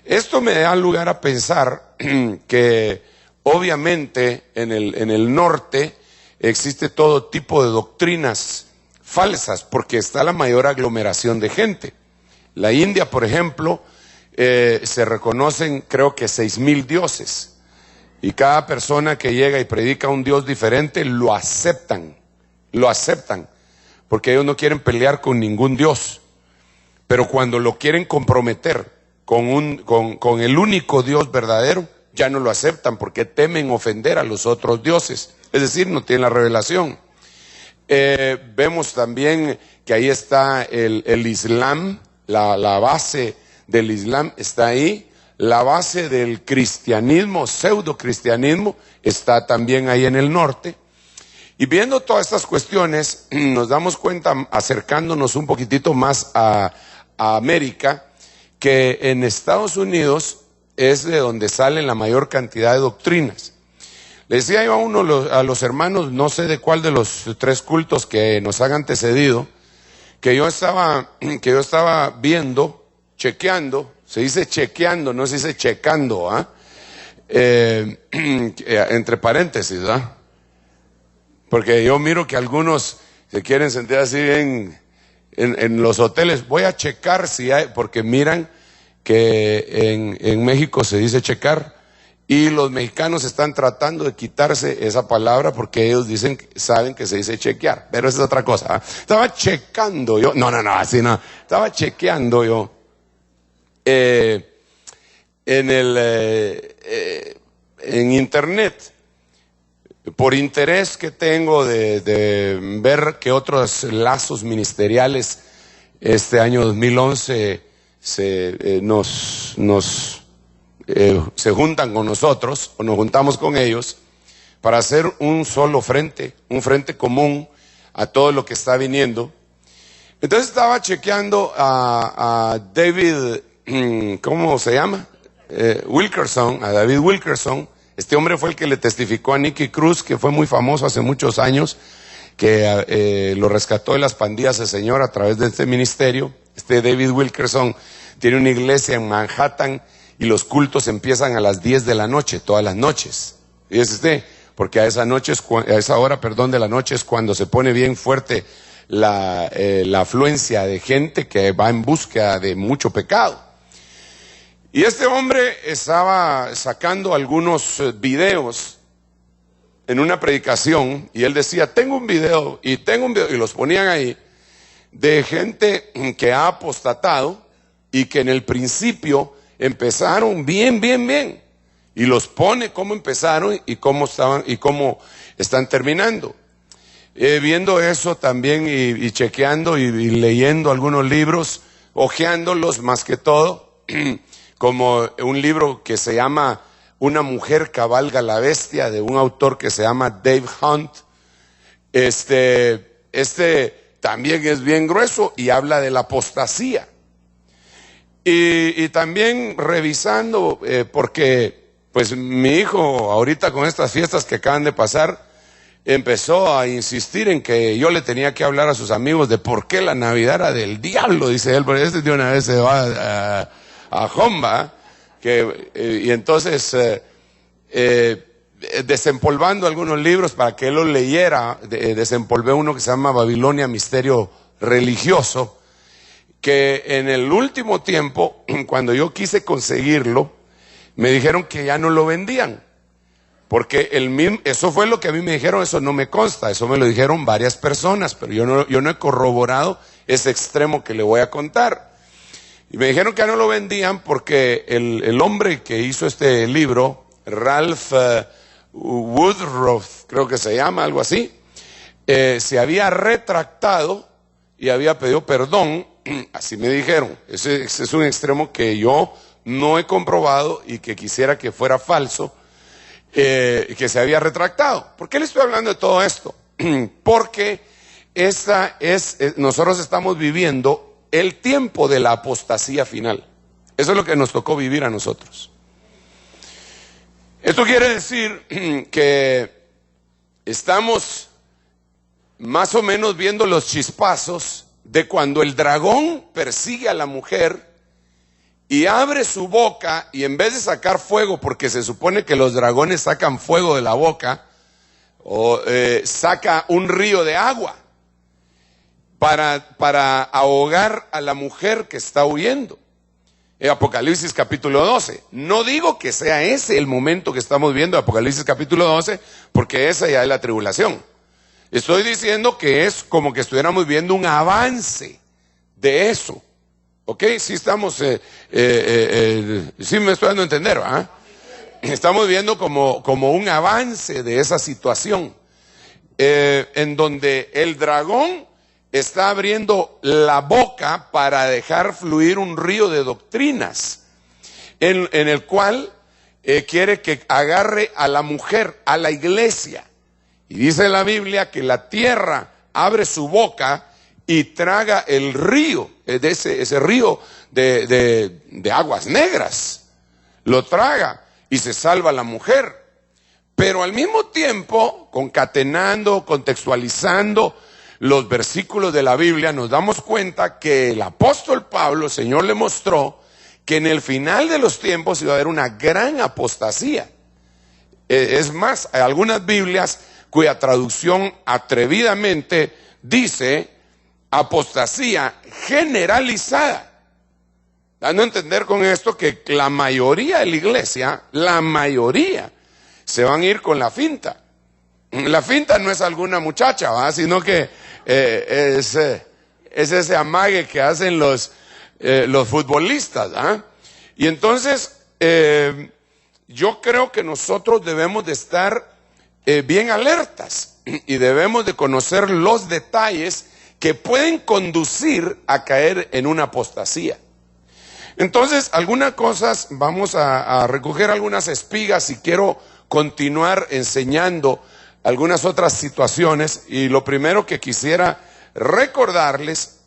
Esto me da lugar a pensar que obviamente en el norte existe todo tipo de doctrinas falsas porque está la mayor aglomeración de gente. La India, por ejemplo, se reconocen creo que 6,000 dioses y cada persona que llega y predica un dios diferente lo aceptan, porque ellos no quieren pelear con ningún dios, pero cuando lo quieren comprometer con el único Dios verdadero, ya no lo aceptan porque temen ofender a los otros dioses, es decir, no tienen la revelación. Vemos también que ahí está el Islam, la base del Islam está ahí, la base del cristianismo, pseudo cristianismo, está también ahí en el norte. Y viendo todas estas cuestiones, nos damos cuenta, acercándonos un poquitito más a América, que en Estados Unidos es de donde salen la mayor cantidad de doctrinas. Le decía yo a los hermanos, no sé de cuál de los 3 cultos que nos han antecedido, que yo estaba viendo, chequeando, se dice chequeando, no se dice checando, entre paréntesis, porque yo miro que algunos se quieren sentir así en los hoteles. Voy a checar si hay, porque miran que en México se dice checar y los mexicanos están tratando de quitarse esa palabra porque ellos saben que se dice chequear, pero esa es otra cosa. Estaba checando yo, no, así no, estaba chequeando yo en internet, por interés que tengo de ver que otros lazos ministeriales este año 2011 se juntan con nosotros o nos juntamos con ellos para hacer un solo frente, un frente común a todo lo que está viniendo. Entonces estaba chequeando a David, ¿cómo se llama? Wilkerson, a David Wilkerson. Este hombre fue el que le testificó a Nicky Cruz, que fue muy famoso hace muchos años, que lo rescató de las pandillas el Señor a través de este ministerio. Este David Wilkerson tiene una iglesia en Manhattan y los cultos empiezan a las 10 de la noche, todas las noches. Fíjese usted, porque a esa hora de la noche es cuando se pone bien fuerte la afluencia de gente que va en búsqueda de mucho pecado. Y este hombre estaba sacando algunos videos en una predicación y él decía, tengo un video, y los ponían ahí, de gente que ha apostatado y que en el principio empezaron bien, y los pone cómo empezaron y cómo están terminando. Viendo eso también y chequeando y leyendo algunos libros, hojeándolos más que todo, como un libro que se llama Una mujer cabalga la bestia, de un autor que se llama Dave Hunt. Este también es bien grueso y habla de la apostasía. Y también revisando, porque pues mi hijo ahorita con estas fiestas que acaban de pasar, empezó a insistir en que yo le tenía que hablar a sus amigos de por qué la Navidad era del diablo, dice él, porque de una vez se va a Jomba, y entonces desempolvando algunos libros para que él los leyera, desempolvé uno que se llama Babilonia, Misterio Religioso, que en el último tiempo, cuando yo quise conseguirlo, me dijeron que ya no lo vendían, porque eso fue lo que a mí me dijeron, eso no me consta, eso me lo dijeron varias personas, pero yo no he corroborado ese extremo que le voy a contar. Y me dijeron que ya no lo vendían porque el hombre que hizo este libro, Ralph Woodruff, creo que se llama, algo así, se había retractado y había pedido perdón, así me dijeron. Ese es un extremo que yo no he comprobado y que quisiera que fuera falso, que se había retractado. ¿Por qué le estoy hablando de todo esto? Porque nosotros estamos viviendo el tiempo de la apostasía final. Eso es lo que nos tocó vivir a nosotros. Esto quiere decir que estamos más o menos viendo los chispazos de cuando el dragón persigue a la mujer y abre su boca, y en vez de sacar fuego, porque se supone que los dragones sacan fuego de la boca, saca un río de agua para ahogar a la mujer que está huyendo. Apocalipsis capítulo 12. No digo que sea ese el momento que estamos viendo, Apocalipsis capítulo 12, porque esa ya es la tribulación. Estoy diciendo que es como que estuviéramos viendo un avance de eso. ¿Ok? Sí estamos, sí me estoy dando a entender, ¿verdad? Estamos viendo como un avance de esa situación, en donde el dragón está abriendo la boca para dejar fluir un río de doctrinas, en el cual quiere que agarre a la mujer, a la iglesia. Y dice la Biblia que la tierra abre su boca y traga el río, de ese río de aguas negras, lo traga y se salva la mujer. Pero al mismo tiempo, concatenando, contextualizando los versículos de la Biblia, nos damos cuenta que el apóstol Pablo, el Señor le mostró que en el final de los tiempos iba a haber una gran apostasía. Es más, hay algunas Biblias cuya traducción atrevidamente dice apostasía generalizada, dando a entender con esto que la mayoría de la iglesia, la mayoría, se van a ir con la finta. La finta no es alguna muchacha, ¿va? Sino que es ese amague que hacen los futbolistas, ¿ah? Y entonces yo creo que nosotros debemos de estar bien alertas y debemos de conocer los detalles que pueden conducir a caer en una apostasía. Entonces, algunas cosas, vamos a recoger algunas espigas y quiero continuar enseñando algunas otras situaciones. Y lo primero que quisiera recordarles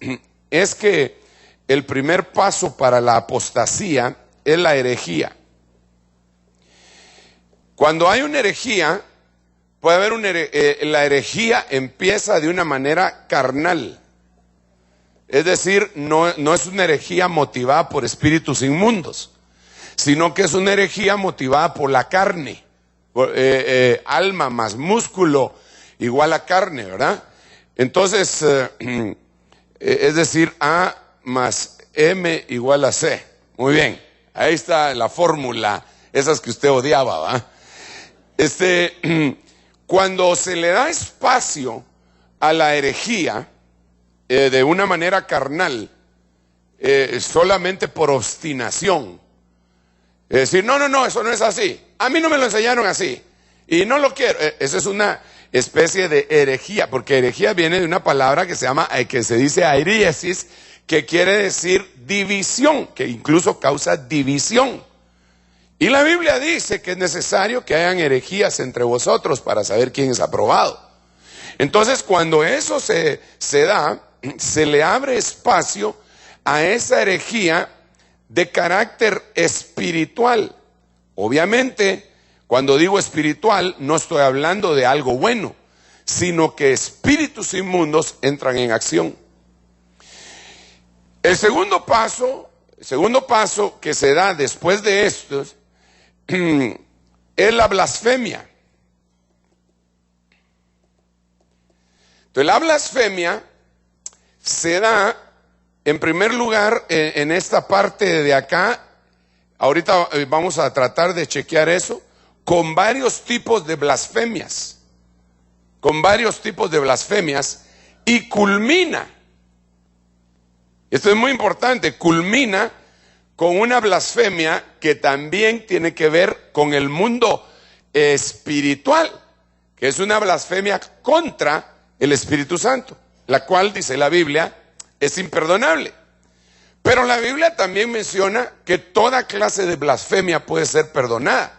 es que el primer paso para la apostasía es la herejía. Cuando hay una herejía, puede haber la herejía empieza de una manera carnal. Es decir, no es una herejía motivada por espíritus inmundos, sino que es una herejía motivada por la carne. Alma más músculo igual a carne, ¿verdad? Entonces, es decir, A más M igual a C. Muy bien, ahí está la fórmula, esas que usted odiaba, ¿verdad? Cuando se le da espacio a la herejía de una manera carnal, solamente por obstinación, es decir, no, eso no es así, a mí no me lo enseñaron así y no lo quiero, esa es una especie de herejía, porque herejía viene de una palabra que se dice airiesis, que quiere decir división, que incluso causa división. Y la Biblia dice que es necesario que hayan herejías entre vosotros para saber quién es aprobado. Entonces, cuando eso se da, se le abre espacio a esa herejía de carácter espiritual. Obviamente, cuando digo espiritual, no estoy hablando de algo bueno, sino que espíritus inmundos entran en acción. El segundo paso que se da después de esto es la blasfemia. Entonces, la blasfemia se da, en primer lugar, en esta parte de acá. Ahorita vamos a tratar de chequear eso, con varios tipos de blasfemias. Y culmina, esto es muy importante, culmina con una blasfemia que también tiene que ver con el mundo espiritual, que es una blasfemia contra el Espíritu Santo, la cual, dice la Biblia, es imperdonable. Pero la Biblia también menciona que toda clase de blasfemia puede ser perdonada,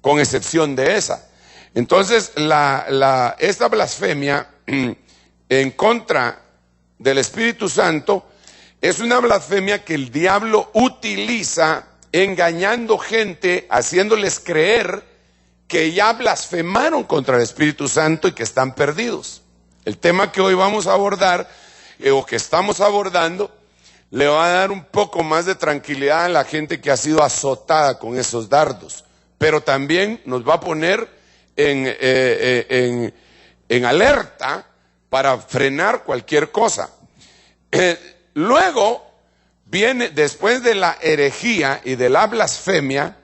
con excepción de esa. Entonces, esta blasfemia en contra del Espíritu Santo es una blasfemia que el diablo utiliza engañando gente, haciéndoles creer que ya blasfemaron contra el Espíritu Santo y que están perdidos. El tema que hoy vamos a abordar, o que estamos abordando, le va a dar un poco más de tranquilidad a la gente que ha sido azotada con esos dardos, pero también nos va a poner en alerta para frenar cualquier cosa. Luego viene, después de la herejía y de la blasfemia,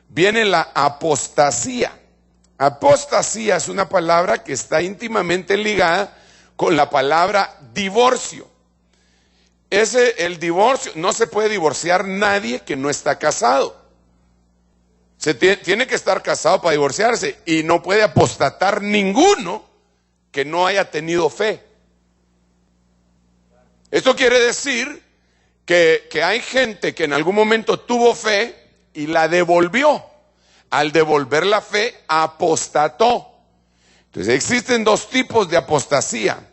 viene la apostasía. Apostasía es una palabra que está íntimamente ligada con la palabra divorcio. El divorcio, no se puede divorciar nadie que no está casado. Tiene que estar casado para divorciarse, y no puede apostatar ninguno que no haya tenido fe. Esto quiere decir que hay gente que en algún momento tuvo fe y la devolvió. Al devolver la fe, apostató. Entonces existen dos tipos de apostasía.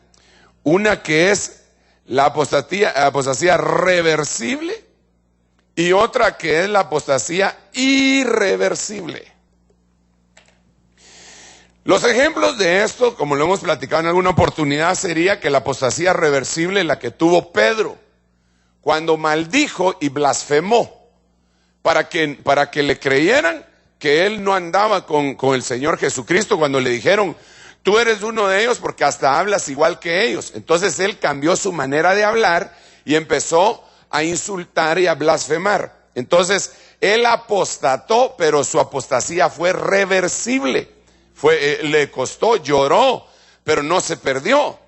Una que es la apostasía reversible, y otra que es la apostasía irreversible. Los ejemplos de esto, como lo hemos platicado en alguna oportunidad, sería que la apostasía reversible, la que tuvo Pedro, cuando maldijo y blasfemó, para que le creyeran que él no andaba con el Señor Jesucristo, cuando le dijeron: tú eres uno de ellos porque hasta hablas igual que ellos. Entonces él cambió su manera de hablar y empezó a insultar y a blasfemar. Entonces él apostató, pero su apostasía fue reversible. Le costó, lloró, pero no se perdió.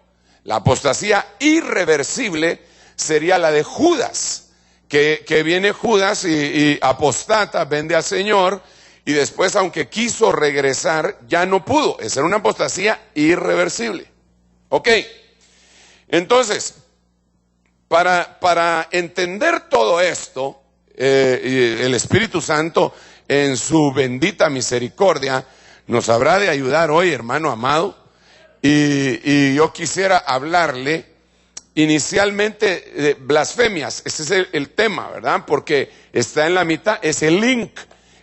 La apostasía irreversible sería la de Judas, que viene Judas y apostata, vende al Señor, y después, aunque quiso regresar, ya no pudo. Esa era una apostasía irreversible. Ok, entonces, para entender todo esto, el Espíritu Santo, en su bendita misericordia, nos habrá de ayudar hoy, hermano amado, y yo quisiera hablarle inicialmente de blasfemias. Ese es el tema, ¿verdad? Porque está en la mitad, es el link,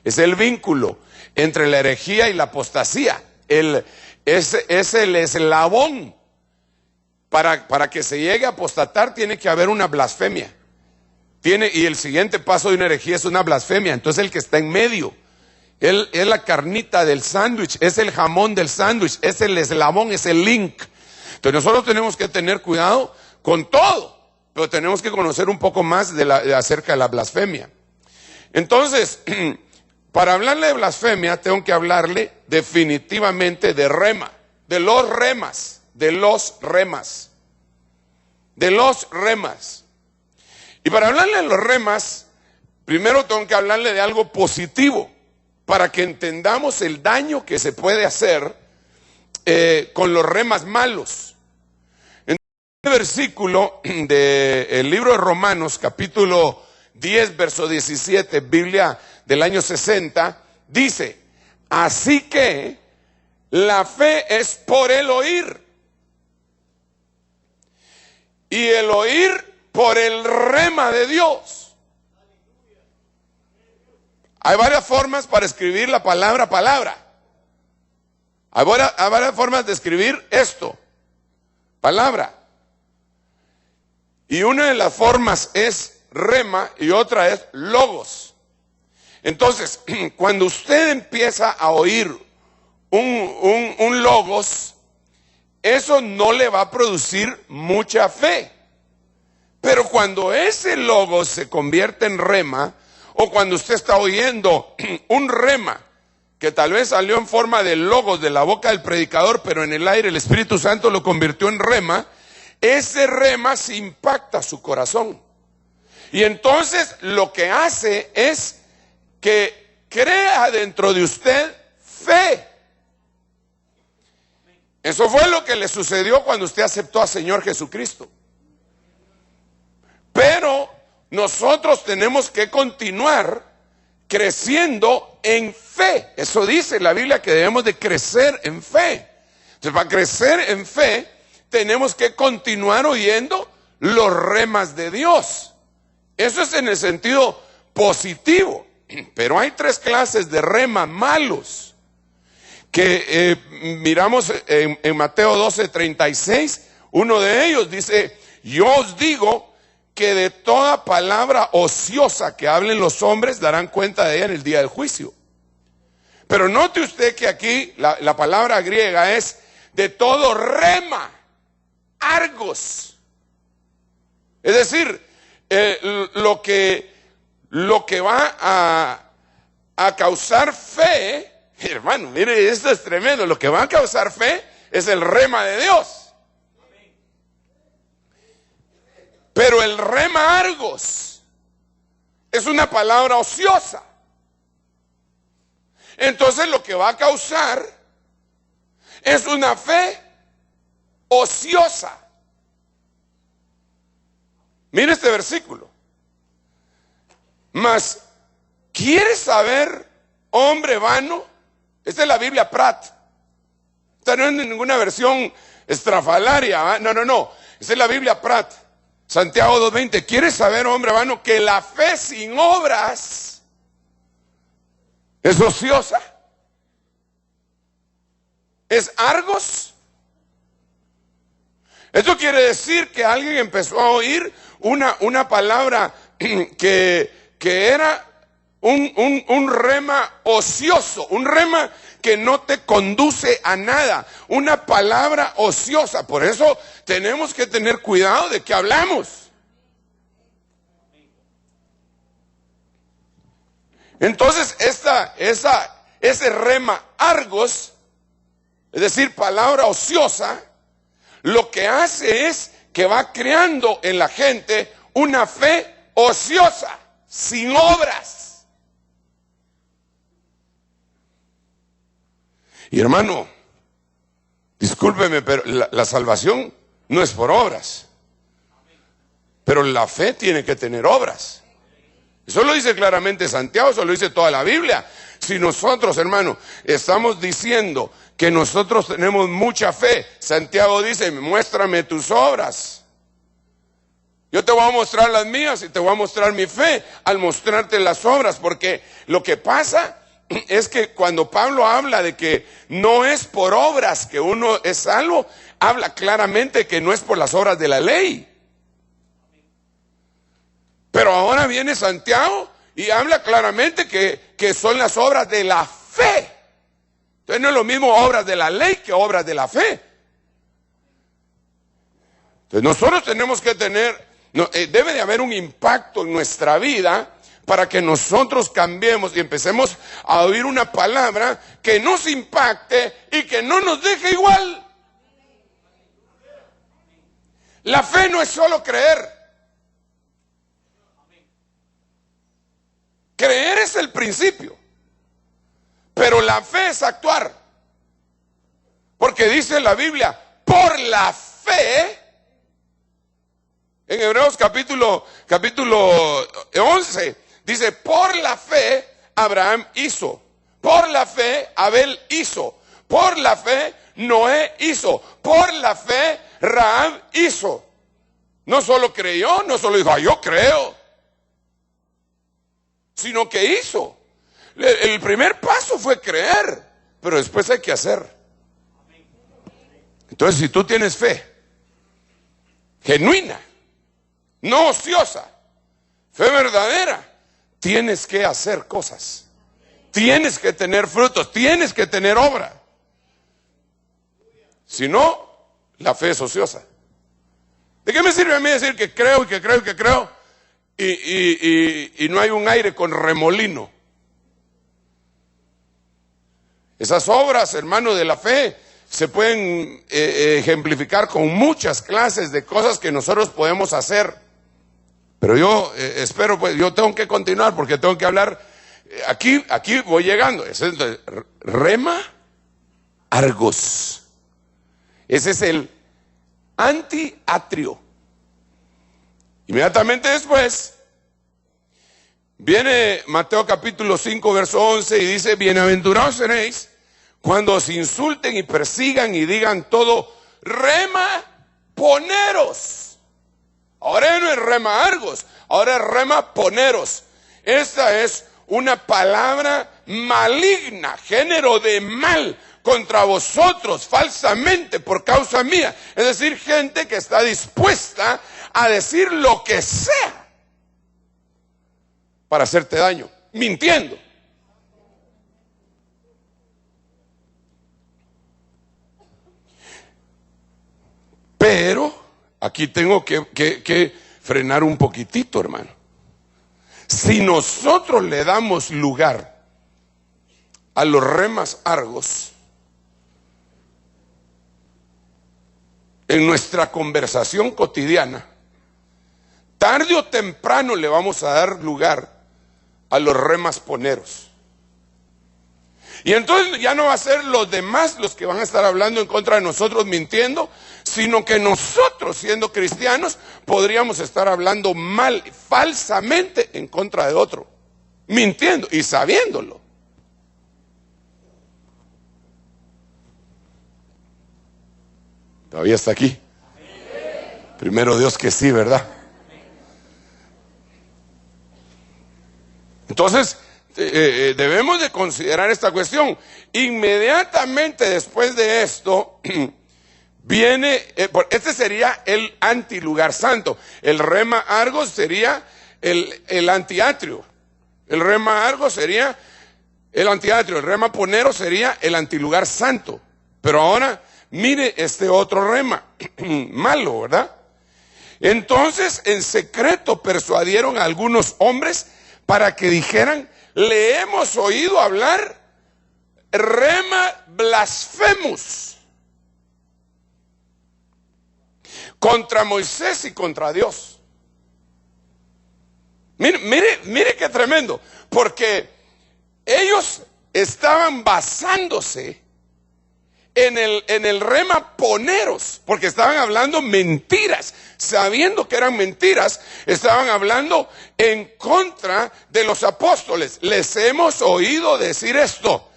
es el vínculo entre la herejía y la apostasía. Es el eslabón. Para que se llegue a apostatar tiene que haber una blasfemia. Y el siguiente paso de una herejía es una blasfemia. Entonces el que está en medio, él es la carnita del sándwich, es el jamón del sándwich, es el eslabón, es el link. Entonces nosotros tenemos que tener cuidado con todo, pero tenemos que conocer un poco más acerca de la blasfemia. Entonces, para hablarle de blasfemia, tengo que hablarle definitivamente de rema, de los remas. Y para hablarle de los remas, primero tengo que hablarle de algo positivo, para que entendamos el daño que se puede hacer con los remas malos. En el versículo del libro de Romanos, capítulo 10, verso 17, Biblia del año 60, dice: así que la fe es por el oír, y el oír por el rema de Dios. Hay varias formas para escribir la palabra palabra. Hay varias formas de escribir esto, palabra. Y una de las formas es rema y otra es logos. Entonces, cuando usted empieza a oír un logos, eso no le va a producir mucha fe. Pero cuando ese logos se convierte en rema, o cuando usted está oyendo un rema que tal vez salió en forma de logos de la boca del predicador, pero en el aire el Espíritu Santo lo convirtió en rema, ese rema se impacta su corazón. Y entonces lo que hace es que crea dentro de usted fe. Eso fue lo que le sucedió cuando usted aceptó al Señor Jesucristo. Pero nosotros tenemos que continuar creciendo en fe. Eso dice la Biblia, que debemos de crecer en fe. Entonces, para crecer en fe, tenemos que continuar oyendo los remas de Dios. Eso es en el sentido positivo. Pero hay tres clases de remas malos que miramos en Mateo 12:36. Uno de ellos dice: yo os digo que de toda palabra ociosa que hablen los hombres darán cuenta de ella en el día del juicio. Pero note usted que aquí la palabra griega es de todo rema, argos. Es decir, lo que va a causar fe, hermano, mire, esto es tremendo, lo que va a causar fe es el rema de Dios. Pero el rema argos es una palabra ociosa. Entonces lo que va a causar es una fe ociosa. Mire este versículo. Mas, ¿quieres saber, hombre vano? Esta es la Biblia Prat. Esta no es ninguna versión estrafalaria, ¿eh? No. Esta es la Biblia Prat. Santiago 2:20. ¿Quieres saber, hombre vano, que la fe sin obras es ociosa? ¿Es argos? Esto quiere decir que alguien empezó a oír una palabra que era un rema ocioso, un rema que no te conduce a nada, una palabra ociosa. Por eso tenemos que tener cuidado de qué hablamos. Entonces ese rema argos, es decir, palabra ociosa, lo que hace es que va creando en la gente una fe ociosa, sin obras. Y hermano, discúlpeme, pero la salvación no es por obras. Pero la fe tiene que tener obras. Eso lo dice claramente Santiago, eso lo dice toda la Biblia. Si nosotros, hermano, estamos diciendo que nosotros tenemos mucha fe, Santiago dice, muéstrame tus obras. Yo te voy a mostrar las mías y te voy a mostrar mi fe al mostrarte las obras, porque lo que pasa es que cuando Pablo habla de que no es por obras que uno es salvo, habla claramente que no es por las obras de la ley. Pero ahora viene Santiago y habla claramente que son las obras de la fe. Entonces no es lo mismo obras de la ley que obras de la fe. Entonces nosotros tenemos que tener, debe de haber un impacto en nuestra vida para que nosotros cambiemos y empecemos a oír una palabra que nos impacte y que no nos deje igual. La fe no es solo creer. Creer es el principio, pero la fe es actuar. Porque dice la Biblia, por la fe, en Hebreos capítulo 11, dice, por la fe Abraham hizo, por la fe Abel hizo, por la fe Noé hizo, por la fe Rahab hizo. No solo creyó, no solo dijo, yo creo, sino que hizo. El primer paso fue creer, pero después hay que hacer. Entonces, si tú tienes fe genuina, no ociosa, fe verdadera, tienes que hacer cosas, tienes que tener frutos, tienes que tener obra. Si no, la fe es ociosa. ¿De qué me sirve a mí decir que creo y que creo y que creo? Y no hay un aire con remolino. Esas obras, hermano, de la fe se pueden ejemplificar con muchas clases de cosas que nosotros podemos hacer. Pero yo espero, pues, yo tengo que continuar porque tengo que hablar. Aquí voy llegando. Ese es el rema argos. Ese es el antiatrio. Inmediatamente después viene Mateo capítulo 5 verso 11 y dice, bienaventurados seréis cuando os insulten y persigan y digan todo, rema poneros. Ahora no es rema argos, ahora es rema poneros. Esta es una palabra maligna, género de mal contra vosotros falsamente por causa mía. Es decir, gente que está dispuesta a decir lo que sea para hacerte daño, mintiendo. Pero aquí tengo que frenar un poquitito, hermano. Si nosotros le damos lugar a los remas argos en nuestra conversación cotidiana, tarde o temprano le vamos a dar lugar a los remas poneros. Y entonces ya no va a ser los demás los que van a estar hablando en contra de nosotros mintiendo, sino que nosotros, siendo cristianos, podríamos estar hablando mal, falsamente en contra de otro, mintiendo y sabiéndolo. ¿Todavía está aquí? Primero Dios que sí, ¿verdad? Entonces, debemos de considerar esta cuestión. Inmediatamente después de esto, viene, este sería el antilugar santo. El rema argos sería el antiatrio. El rema argos sería el antiatrio. El rema ponero sería el antilugar santo. Pero ahora, mire este otro rema, malo, ¿verdad? Entonces, en secreto persuadieron a algunos hombres para que dijeran: le hemos oído hablar rema blasfemus contra Moisés y contra Dios. Mire qué tremendo, porque ellos estaban basándose en el rema poneros, porque estaban hablando mentiras, sabiendo que eran mentiras, estaban hablando en contra de los apóstoles. Les hemos oído decir esto.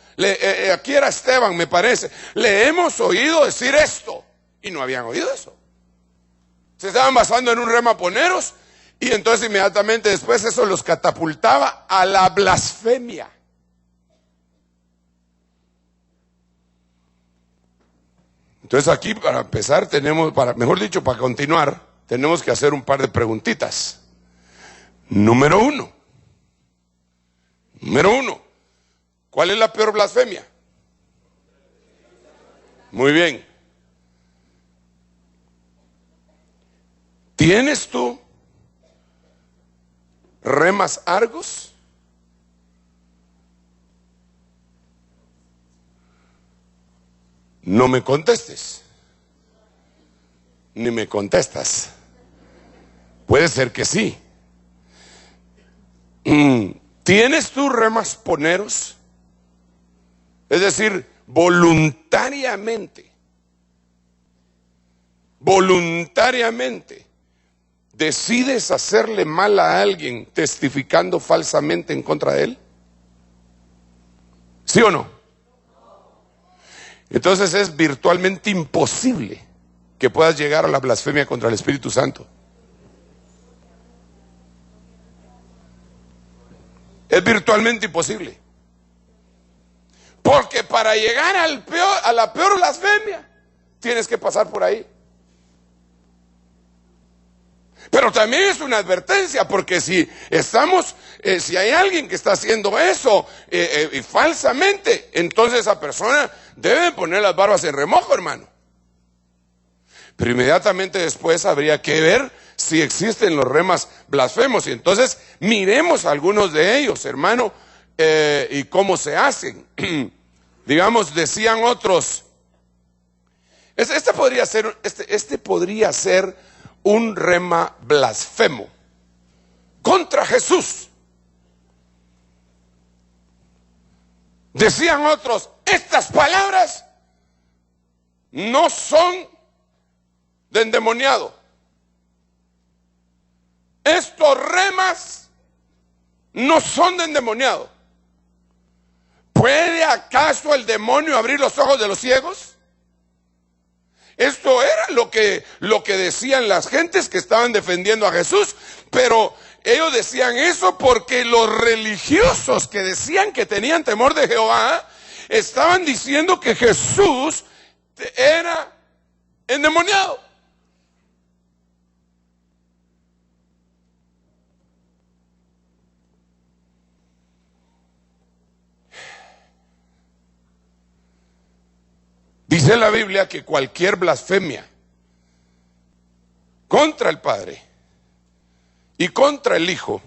Aquí era Esteban, me parece. Le hemos oído decir esto. Y no habían oído eso. Se estaban basando en un rema poneros, y entonces inmediatamente después eso los catapultaba a la blasfemia. Entonces aquí, para empezar, para continuar, tenemos que hacer un par de preguntitas. Número uno, ¿cuál es la peor blasfemia? Muy bien. ¿Tienes tú remas argos? No me contestes, ni me contestas. Puede ser que sí. ¿Tienes tú remas poneros? Es decir, voluntariamente decides hacerle mal a alguien testificando falsamente en contra de él. ¿Sí o no? Entonces es virtualmente imposible que puedas llegar a la blasfemia contra el Espíritu Santo. Es virtualmente imposible. Porque para llegar a la peor blasfemia, tienes que pasar por ahí. Pero también es una advertencia, porque si hay alguien que está haciendo eso y falsamente, entonces esa persona debe poner las barbas en remojo, hermano. Pero inmediatamente después habría que ver si existen los remas blasfemos, y entonces miremos algunos de ellos, hermano, y cómo se hacen. Digamos, decían otros, este podría ser un rema blasfemo contra Jesús. Decían otros, estas palabras no son de endemoniado. Estos remas no son de endemoniado. ¿Puede acaso el demonio abrir los ojos de los ciegos? Esto era lo que decían las gentes que estaban defendiendo a Jesús, pero ellos decían eso porque los religiosos que decían que tenían temor de Jehová estaban diciendo que Jesús era endemoniado. Dice la Biblia que cualquier blasfemia contra el Padre y contra el Hijo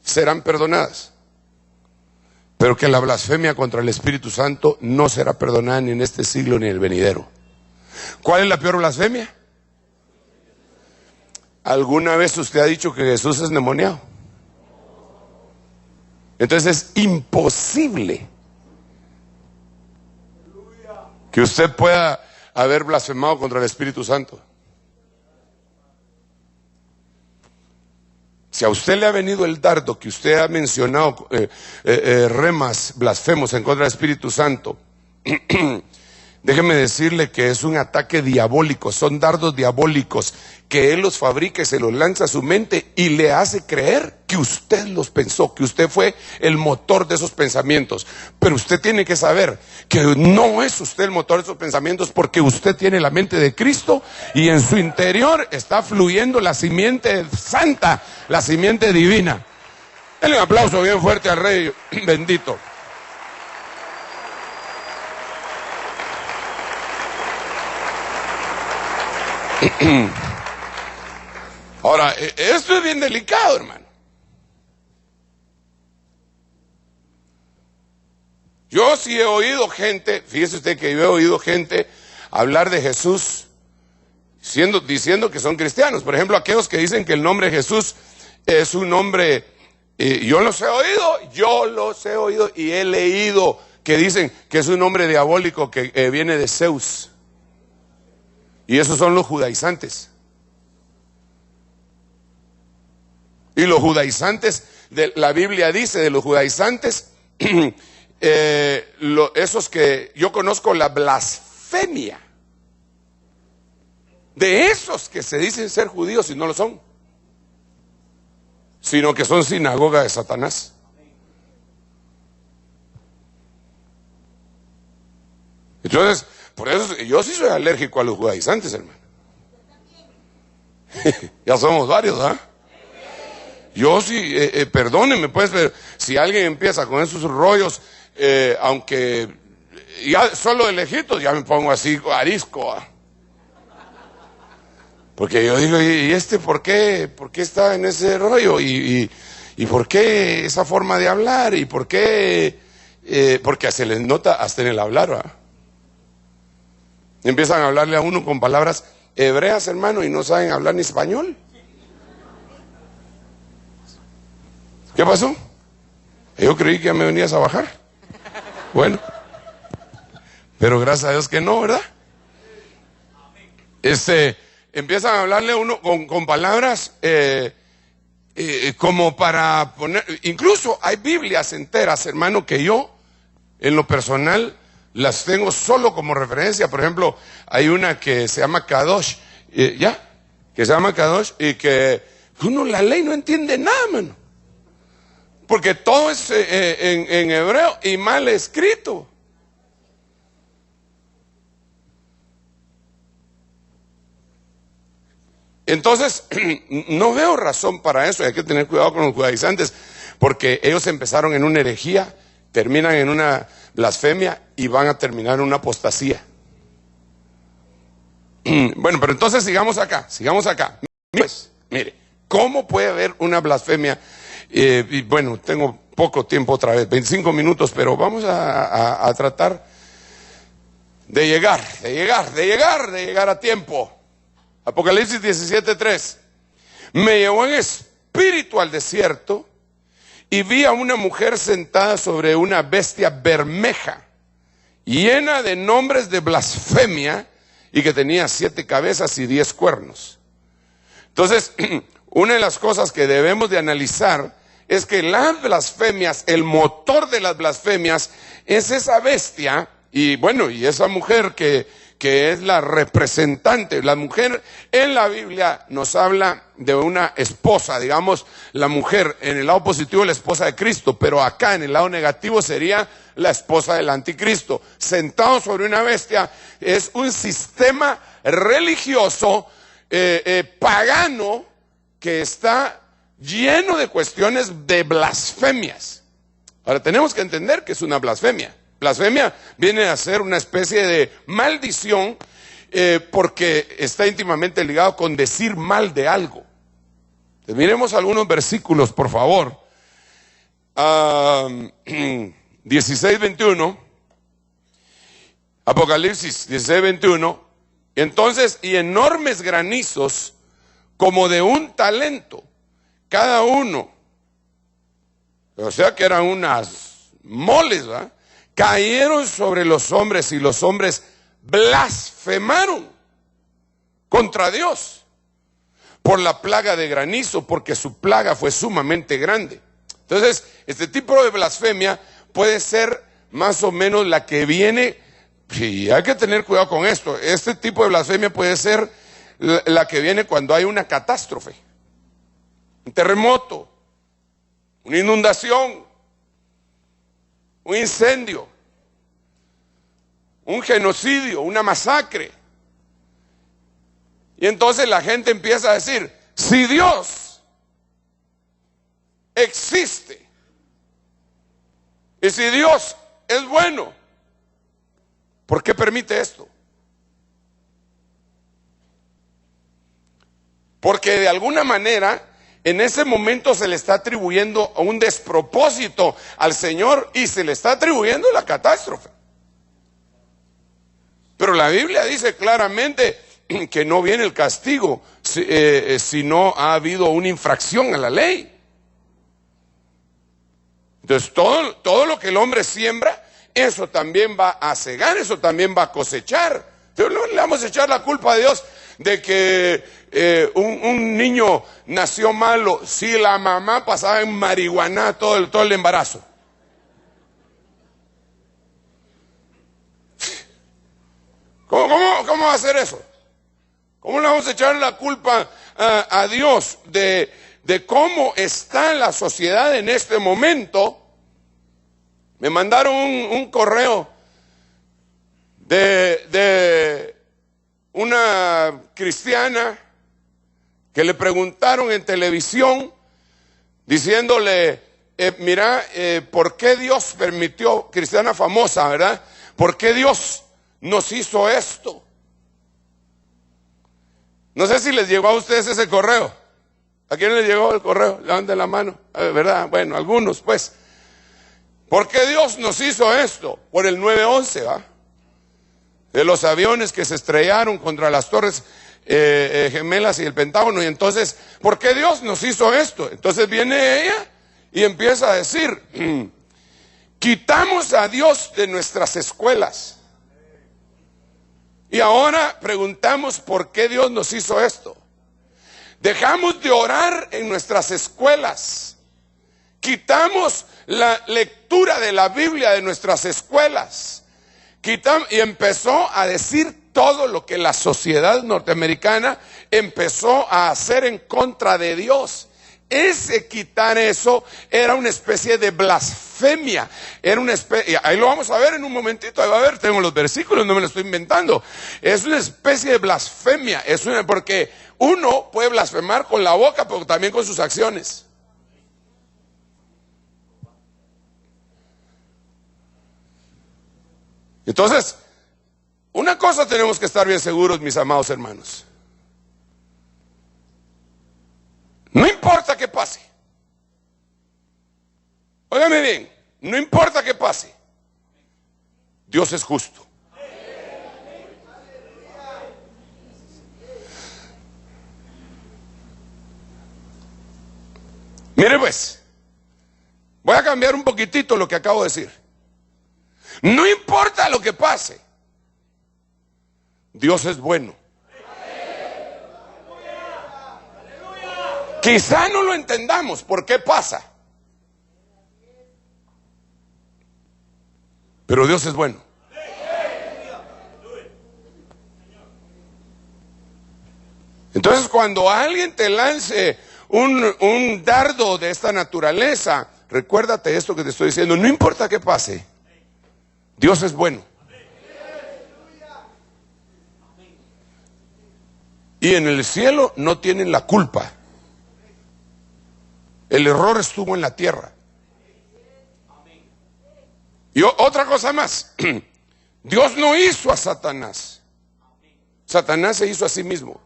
serán perdonadas, pero que la blasfemia contra el Espíritu Santo no será perdonada ni en este siglo ni en el venidero. ¿Cuál es la peor blasfemia? ¿Alguna vez usted ha dicho que Jesús es endemoniado? Entonces es imposible que usted pueda haber blasfemado contra el Espíritu Santo. Si a usted le ha venido el dardo que usted ha mencionado, remas, blasfemos en contra del Espíritu Santo, déjeme decirle que es un ataque diabólico, son dardos diabólicos que él los fabrica y se los lanza a su mente y le hace creer que usted los pensó, que usted fue el motor de esos pensamientos. Pero usted tiene que saber que no es usted el motor de esos pensamientos, porque usted tiene la mente de Cristo y en su interior está fluyendo la simiente santa, la simiente divina. Denle un aplauso bien fuerte al Rey bendito. Ahora, esto es bien delicado, hermano. Yo sí he oído gente, fíjese usted que yo he oído gente hablar de Jesús diciendo que son cristianos. Por ejemplo, aquellos que dicen que el nombre Jesús es un nombre, yo los he oído y he leído que dicen que es un nombre diabólico que viene de Zeus. Y esos son los judaizantes. Y los judaizantes, la Biblia dice de los judaizantes, esos que yo conozco, la blasfemia de esos que se dicen ser judíos y no lo son, sino que son sinagoga de Satanás. Entonces, por eso yo sí soy alérgico a los judaizantes, hermano. Ya somos varios, ¿ah? Yo sí, perdónenme pues, pero si alguien empieza con esos rollos, aunque ya solo de lejitos ya me pongo así arisco, ¿ah? Porque yo digo, ¿y este por qué está en ese rollo? ¿Y por qué esa forma de hablar? ¿Y por qué? Porque se les nota hasta en el hablar, ¿verdad? Empiezan a hablarle a uno con palabras hebreas, hermano, y no saben hablar ni español. ¿Qué pasó? Yo creí que ya me venías a bajar. Bueno, pero gracias a Dios que no, ¿verdad? Empiezan a hablarle a uno con palabras como para poner, incluso hay Biblias enteras, hermano, que yo en lo personal las tengo solo como referencia. Por ejemplo, hay una que se llama Kadosh, que se llama Kadosh, y que uno la ley no entiende nada, mano, porque todo es en hebreo y mal escrito. Entonces, no veo razón para eso. Hay que tener cuidado con los judaizantes, porque ellos empezaron en una herejía, terminan en una blasfemia y van a terminar en una apostasía. Bueno, pero entonces sigamos acá. Pues, mire, ¿cómo puede haber una blasfemia? Y bueno, tengo poco tiempo otra vez, 25 minutos, pero vamos a tratar de llegar a tiempo. Apocalipsis 17:3. Me llevó en espíritu al desierto y vi a una mujer sentada sobre una bestia bermeja, llena de nombres de blasfemia, y que tenía 7 cabezas y 10 cuernos. Entonces, una de las cosas que debemos de analizar es que las blasfemias, el motor de las blasfemias es esa bestia, y bueno, y esa mujer que es la representante. La mujer en la Biblia nos habla de una esposa, digamos, la mujer en el lado positivo, la esposa de Cristo, pero acá en el lado negativo sería la esposa del anticristo. Sentado sobre una bestia es un sistema religioso pagano que está lleno de cuestiones de blasfemias. Ahora tenemos que entender que es una blasfemia. Blasfemia viene a ser una especie de maldición porque está íntimamente ligado con decir mal de algo. Entonces, miremos algunos versículos, por favor. 16:21. Apocalipsis 16:21. Entonces, y enormes granizos como de un talento, cada uno. O sea que eran unas moles, ¿verdad? Cayeron sobre los hombres y los hombres blasfemaron contra Dios por la plaga de granizo, porque su plaga fue sumamente grande. Entonces, este tipo de blasfemia puede ser más o menos la que viene, y hay que tener cuidado con esto. Este tipo de blasfemia puede ser la que viene cuando hay una catástrofe, un terremoto, una inundación, un incendio, un genocidio, una masacre. Y entonces la gente empieza a decir, si Dios existe y si Dios es bueno, ¿por qué permite esto? Porque de alguna manera en ese momento se le está atribuyendo un despropósito al Señor y se le está atribuyendo la catástrofe. Pero la Biblia dice claramente que no viene el castigo si no ha habido una infracción a la ley. Entonces todo lo que el hombre siembra, eso también va a cegar, eso también va a cosechar. Entonces no le vamos a echar la culpa a Dios de que un niño nació malo si la mamá pasaba en marihuana todo el embarazo. ¿Cómo va a hacer eso? ¿Cómo le vamos a echar la culpa a Dios de cómo está la sociedad en este momento? Me mandaron un correo de una cristiana que le preguntaron en televisión diciéndole, mira, ¿por qué Dios permitió, cristiana famosa, ¿verdad? ¿Por qué Dios nos hizo esto? No sé si les llegó a ustedes ese correo. ¿A quién les llegó el correo? Levanten la mano, ¿verdad? Bueno, algunos pues. ¿Por qué Dios nos hizo esto? Por el 9/11, ¿va? De los aviones que se estrellaron contra las torres gemelas y el Pentágono. Y entonces, ¿por qué Dios nos hizo esto? Entonces viene ella y empieza a decir, quitamos a Dios de nuestras escuelas. Y ahora preguntamos por qué Dios nos hizo esto. Dejamos de orar en nuestras escuelas. Quitamos la lectura de la Biblia de nuestras escuelas. Y empezó a decir todo lo que la sociedad norteamericana empezó a hacer en contra de Dios. Ese quitar eso era una especie de blasfemia. Era una especie, ahí lo vamos a ver en un momentito, ahí va a ver, tengo los versículos, no me lo estoy inventando. Es una especie de blasfemia, porque uno puede blasfemar con la boca, pero también con sus acciones. Entonces, una cosa tenemos que estar bien seguros, mis amados hermanos. No importa qué pase. Óigame bien, no importa qué pase. Dios es justo. Mire pues, voy a cambiar un poquitito lo que acabo de decir. No importa lo que pase, Dios es bueno. Quizá no lo entendamos por qué pasa, pero Dios es bueno. Entonces, cuando alguien te lance un dardo de esta naturaleza, recuérdate esto que te estoy diciendo, no importa qué pase, Dios es bueno. Y en el cielo no tienen la culpa. El error estuvo en la tierra. Y otra cosa más, Dios no hizo a Satanás. Satanás se hizo a sí mismo.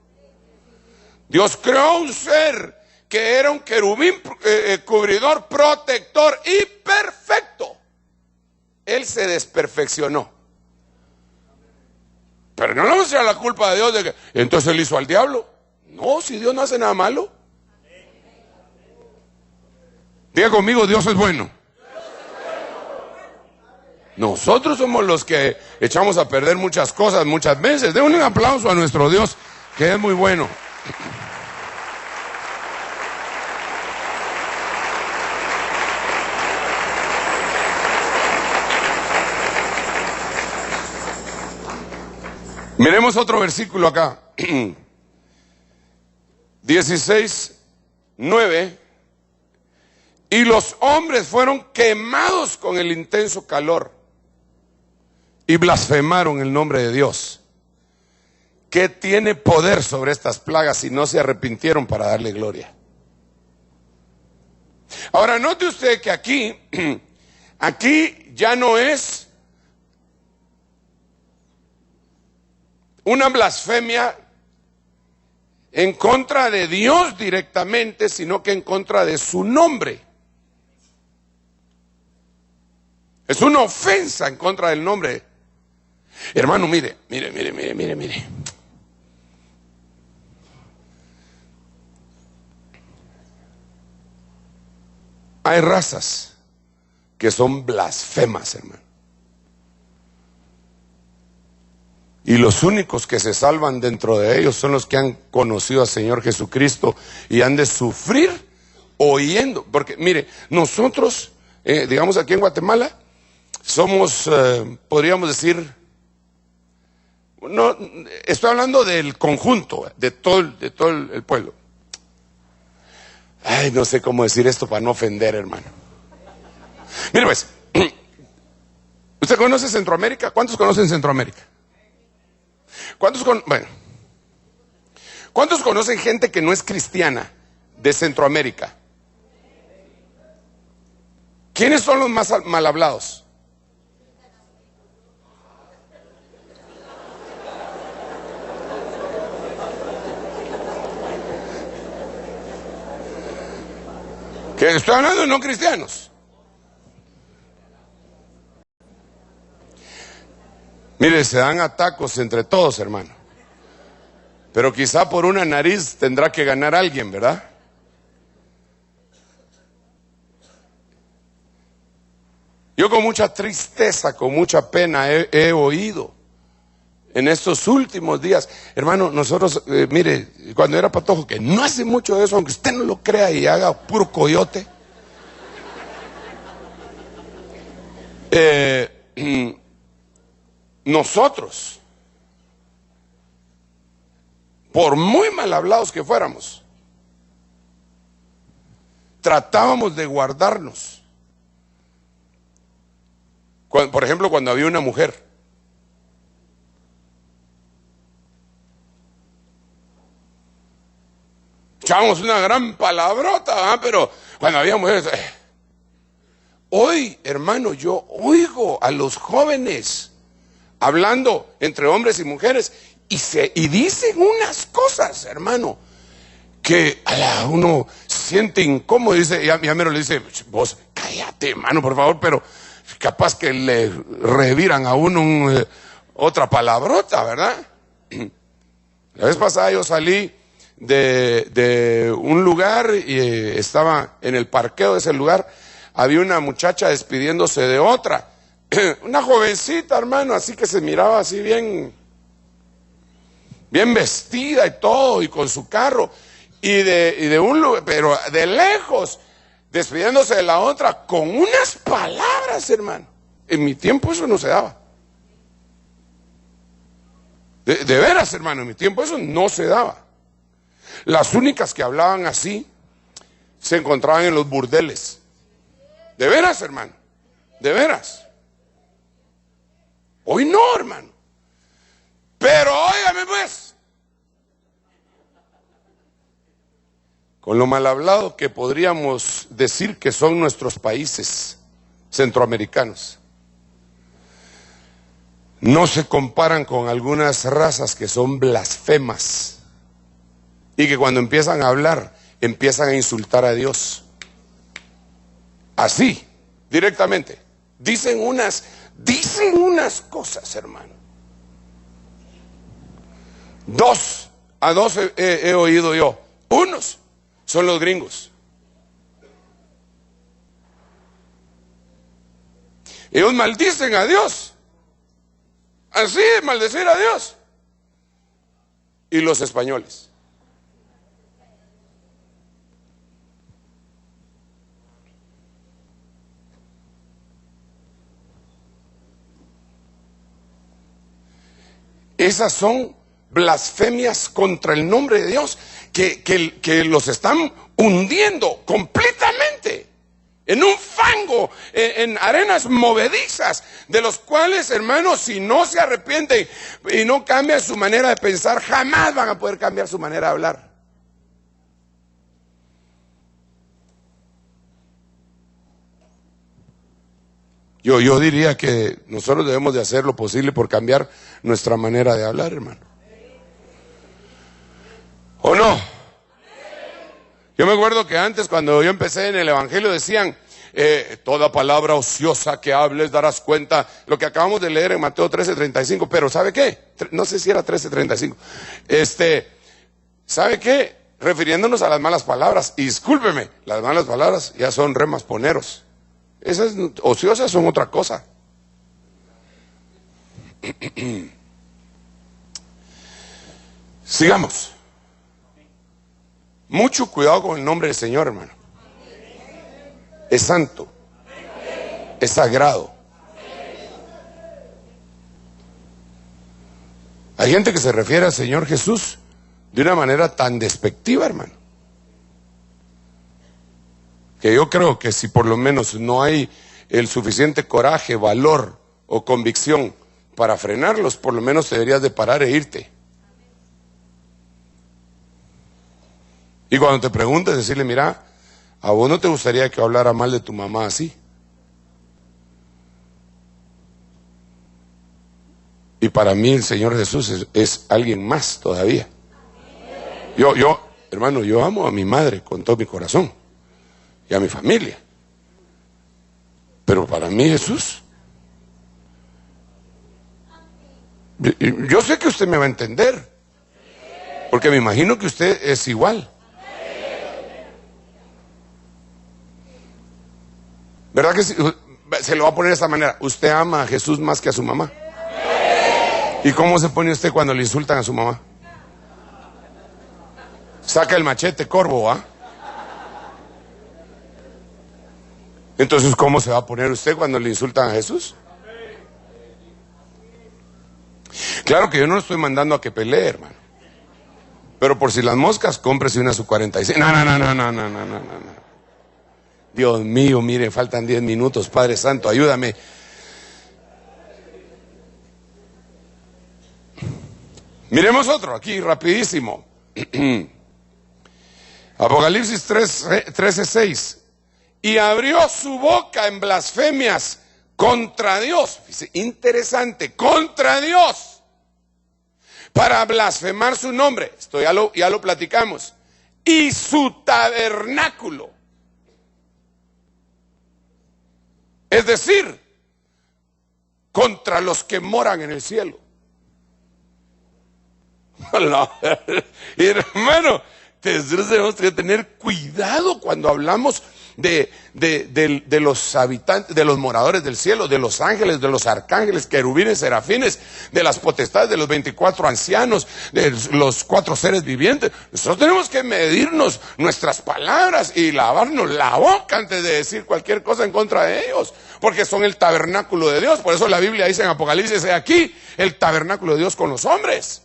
Dios creó un ser que era un querubín cubridor, protector y perfecto. Él se desperfeccionó. Pero no le vamos a echar la culpa de Dios de que entonces él hizo al diablo. No, si Dios no hace nada malo. Diga conmigo, Dios es bueno. Nosotros somos los que echamos a perder muchas cosas muchas veces. Den un aplauso a nuestro Dios, que es muy bueno. Miremos otro versículo acá. 16:9. Y los hombres fueron quemados con el intenso calor y blasfemaron el nombre de Dios, que tiene poder sobre estas plagas, y no se arrepintieron para darle gloria. Ahora note usted que aquí ya no es una blasfemia en contra de Dios directamente, sino que en contra de su nombre. Es una ofensa en contra del nombre. Hermano, mire. Hay razas que son blasfemas, hermano. Y los únicos que se salvan dentro de ellos son los que han conocido al Señor Jesucristo y han de sufrir oyendo. Porque mire, nosotros, digamos aquí en Guatemala, somos, podríamos decir, no, estoy hablando del conjunto, de todo el pueblo. Ay, no sé cómo decir esto para no ofender, hermano. Mire pues, ¿usted conoce Centroamérica? ¿Cuántos conocen Centroamérica? ¿Cuántos conocen gente que no es cristiana de Centroamérica? ¿Quiénes son los más mal hablados? Que estoy hablando de no cristianos. Mire, se dan atacos entre todos, hermano. Pero quizá por una nariz tendrá que ganar alguien, ¿verdad? Yo con mucha tristeza, con mucha pena he oído en estos últimos días, hermano, nosotros, mire, cuando era patojo, que no hace mucho de eso, aunque usted no lo crea y haga puro coyote. Nosotros, por muy mal hablados que fuéramos, tratábamos de guardarnos. Por ejemplo, cuando había una mujer, echábamos una gran palabrota, ¿eh? Pero cuando había mujeres, hoy, hermano, yo oigo a los jóvenes hablando entre hombres y mujeres y dicen unas cosas, hermano, que uno siente incómodo. Dice, ya mero le dice, vos cállate, hermano, por favor, pero capaz que le reviran a uno otra palabrota, ¿verdad? La vez pasada yo salí de un lugar y estaba en el parqueo de ese lugar, había una muchacha despidiéndose de otra, una jovencita, hermano, así que se miraba así bien vestida y todo, y con su carro, y de un lugar, pero de lejos, despidiéndose de la otra con unas palabras, hermano. En mi tiempo eso no se daba. De veras, hermano, en mi tiempo eso no se daba. Las únicas que hablaban así se encontraban en los burdeles. De veras, hermano, de veras. Hoy no, hermano. Pero óigame pues, con lo mal hablado que podríamos decir que son nuestros países centroamericanos. no se comparan con algunas razas que son blasfemas y que cuando empiezan a hablar, empiezan a insultar a Dios. Así, directamente. Dicen unas cosas, hermano. A dos he oído yo. Unos son los gringos. Ellos maldicen a Dios. Así es maldecir a Dios. Y los españoles. Esas son blasfemias contra el nombre de Dios que los están hundiendo completamente en un fango, en arenas movedizas, de los cuales, hermanos, si no se arrepienten y no cambian su manera de pensar, jamás van a poder cambiar su manera de hablar. Yo diría que nosotros debemos de hacer lo posible por cambiar nuestra manera de hablar, hermano. ¿O no? Yo me acuerdo que antes, cuando yo empecé en el Evangelio, decían, toda palabra ociosa que hables darás cuenta, lo que acabamos de leer en Mateo 13:35, pero ¿sabe qué? No sé si era 13:35. ¿Sabe qué? Refiriéndonos a las malas palabras, y discúlpeme, las malas palabras ya son remasponeros. Esas ociosas son otra cosa. Sigamos. Mucho cuidado con el nombre del Señor, hermano. Es santo. Es sagrado. Hay gente que se refiere al Señor Jesús de una manera tan despectiva, hermano, que yo creo que si por lo menos no hay el suficiente coraje, valor o convicción para frenarlos, por lo menos te deberías de parar e irte. Y cuando te preguntes, decirle, mira, ¿a vos no te gustaría que hablara mal de tu mamá así? Y para mí el Señor Jesús es alguien más todavía. Hermano, yo amo a mi madre con todo mi corazón y a mi familia. Pero para mí Jesús, yo sé que usted me va a entender, porque me imagino que usted es igual. ¿Verdad que se lo va a poner de esta manera? ¿Usted ama a Jesús más que a su mamá? ¿Y cómo se pone usted cuando le insultan a su mamá? Saca el machete, corvo, ¿ah? Entonces, ¿cómo se va a poner usted cuando le insultan a Jesús? Claro que yo no lo estoy mandando a que pelee, hermano. Pero por si las moscas, cómprese una su 46. No. Dios mío, mire, faltan 10 minutos, Padre Santo, ayúdame. Miremos otro aquí, rapidísimo. Apocalipsis 13:6. Y abrió su boca en blasfemias contra Dios. Dice, interesante, contra Dios. Para blasfemar su nombre. Esto ya lo platicamos. Y su tabernáculo. Es decir, contra los que moran en el cielo. Hermano, nosotros tenemos que tener cuidado cuando hablamos de los habitantes, de los moradores del cielo, de los ángeles, de los arcángeles, querubines, serafines, de las potestades, de los 24 ancianos, de los 4 seres vivientes. Nosotros tenemos que medirnos nuestras palabras y lavarnos la boca antes de decir cualquier cosa en contra de ellos, porque son el tabernáculo de Dios. Por eso la Biblia dice en Apocalipsis, he aquí el tabernáculo de Dios con los hombres.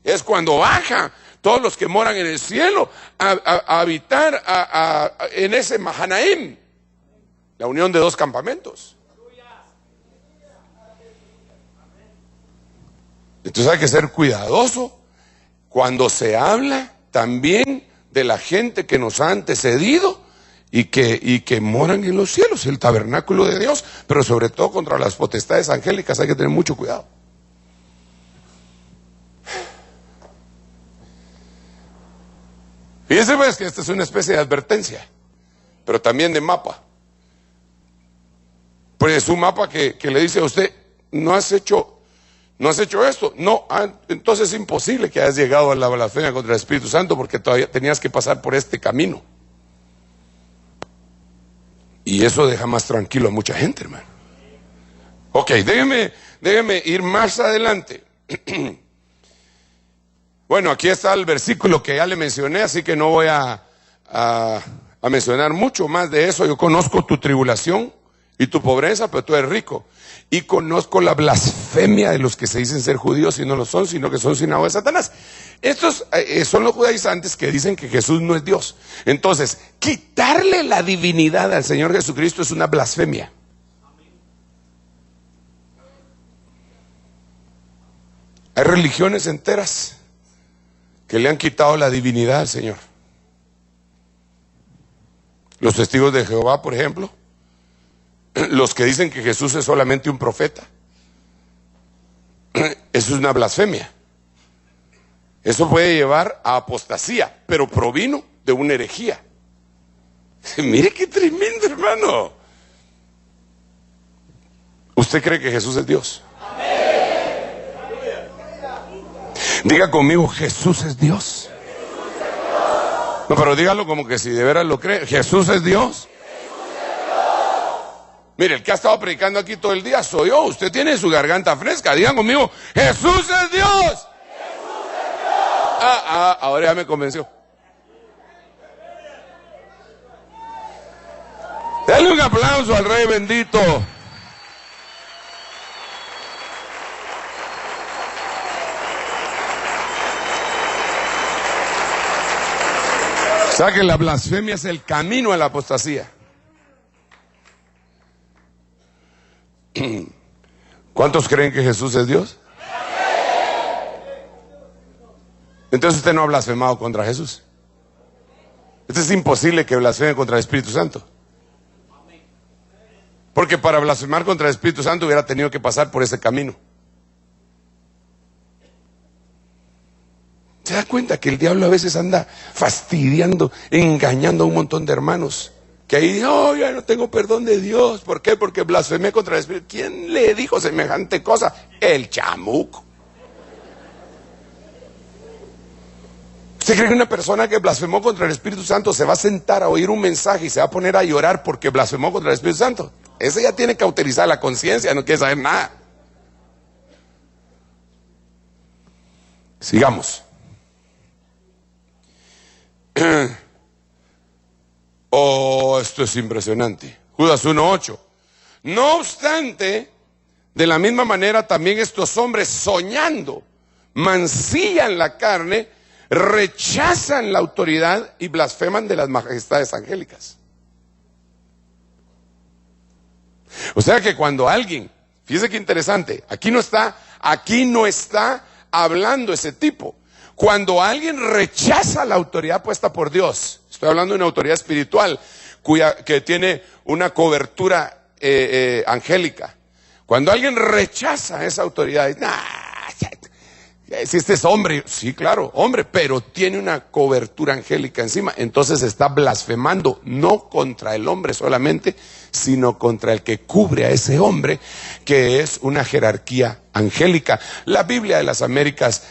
Es cuando baja todos los que moran en el cielo a habitar en ese Mahanaim, la unión de 2 campamentos. Entonces hay que ser cuidadoso cuando se habla también de la gente que nos ha antecedido y que moran en los cielos, el tabernáculo de Dios, pero sobre todo contra las potestades angélicas hay que tener mucho cuidado. Fíjese pues que esta es una especie de advertencia, pero también de mapa. Pues es un mapa que le dice a usted, no has hecho esto. No, entonces es imposible que hayas llegado a la blasfemia contra el Espíritu Santo porque todavía tenías que pasar por este camino. Y eso deja más tranquilo a mucha gente, hermano. Ok, déjeme ir más adelante. Bueno, aquí está el versículo que ya le mencioné, así que no voy a mencionar mucho más de eso. Yo conozco tu tribulación y tu pobreza, pero tú eres rico. Y conozco la blasfemia de los que se dicen ser judíos y no lo son, sino que son sinagoga de Satanás. Estos son los judaizantes que dicen que Jesús no es Dios. Entonces, quitarle la divinidad al Señor Jesucristo es una blasfemia. Hay religiones enteras que le han quitado la divinidad al Señor. Los testigos de Jehová, por ejemplo, los que dicen que Jesús es solamente un profeta. Eso es una blasfemia. Eso puede llevar a apostasía, pero provino de una herejía. Mire qué tremendo, hermano. ¿Usted cree que Jesús es Dios? Diga conmigo, Jesús es Dios. No, pero dígalo como que si de veras lo cree. Jesús es Dios. Mire, el que ha estado predicando aquí todo el día soy yo. Usted tiene su garganta fresca. Digan conmigo, Jesús es Dios. Ahora ya me convenció. Dale un aplauso al Rey bendito. O sea que la blasfemia es el camino a la apostasía. ¿Cuántos creen que Jesús es Dios? Entonces usted no ha blasfemado contra Jesús. Es imposible que blasfeme contra el Espíritu Santo. Porque para blasfemar contra el Espíritu Santo hubiera tenido que pasar por ese camino. ¿Se da cuenta que el diablo a veces anda fastidiando, engañando a un montón de hermanos? Que ahí, ya no tengo perdón de Dios. ¿Por qué? Porque blasfemé contra el Espíritu. ¿Quién le dijo semejante cosa? El chamuco. ¿Usted cree que una persona que blasfemó contra el Espíritu Santo se va a sentar a oír un mensaje y se va a poner a llorar porque blasfemó contra el Espíritu Santo? Ese ya tiene que cauterizar la conciencia, no quiere saber nada. Sigamos. Esto es impresionante. Judas 1:8. No obstante, de la misma manera también estos hombres soñando, mancillan la carne, rechazan la autoridad y blasfeman de las majestades angélicas. O sea que cuando alguien, fíjese qué interesante, aquí no está hablando ese tipo. Cuando alguien rechaza la autoridad puesta por Dios, estoy hablando de una autoridad espiritual que tiene una cobertura angélica. Cuando alguien rechaza esa autoridad, si este es hombre, sí, claro, hombre, pero tiene una cobertura angélica encima, entonces está blasfemando no contra el hombre solamente, sino contra el que cubre a ese hombre, que es una jerarquía angélica. La Biblia de las Américas,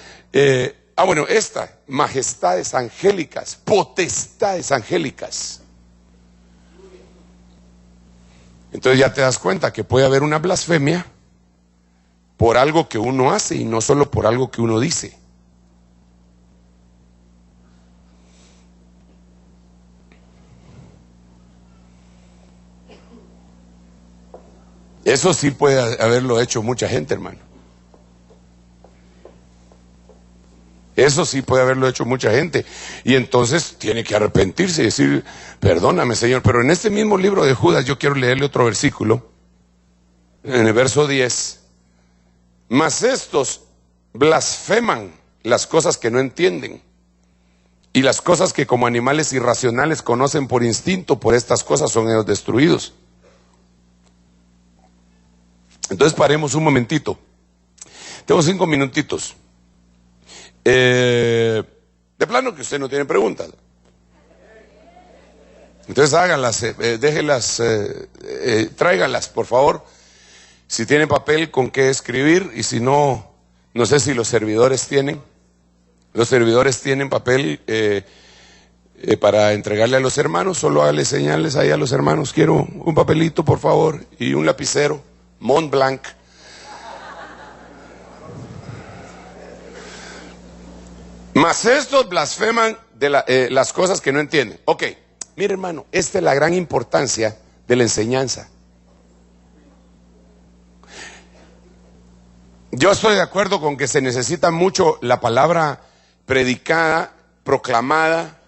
majestades angélicas, potestades angélicas. Entonces ya te das cuenta que puede haber una blasfemia por algo que uno hace y no solo por algo que uno dice. Eso sí puede haberlo hecho mucha gente, hermano. Eso sí puede haberlo hecho mucha gente. Y entonces tiene que arrepentirse y decir, perdóname, Señor. Pero en este mismo libro de Judas yo quiero leerle otro versículo. En el verso 10. Mas estos blasfeman las cosas que no entienden. Y las cosas que como animales irracionales conocen por instinto, por estas cosas son ellos destruidos. Entonces paremos un momentito. Tengo 5 minutitos. De plano que usted no tiene preguntas. Entonces háganlas, déjenlas, tráiganlas, por favor. Si tienen papel con qué escribir, y si no, no sé si los servidores tienen. Los servidores tienen papel para entregarle a los hermanos. Solo háganle señales ahí a los hermanos. Quiero un papelito, por favor, y un lapicero, Mont Blanc. Mas estos blasfeman de las cosas que no entienden. Ok, mire hermano, esta es la gran importancia de la enseñanza. Yo estoy de acuerdo con que se necesita mucho la palabra predicada, proclamada,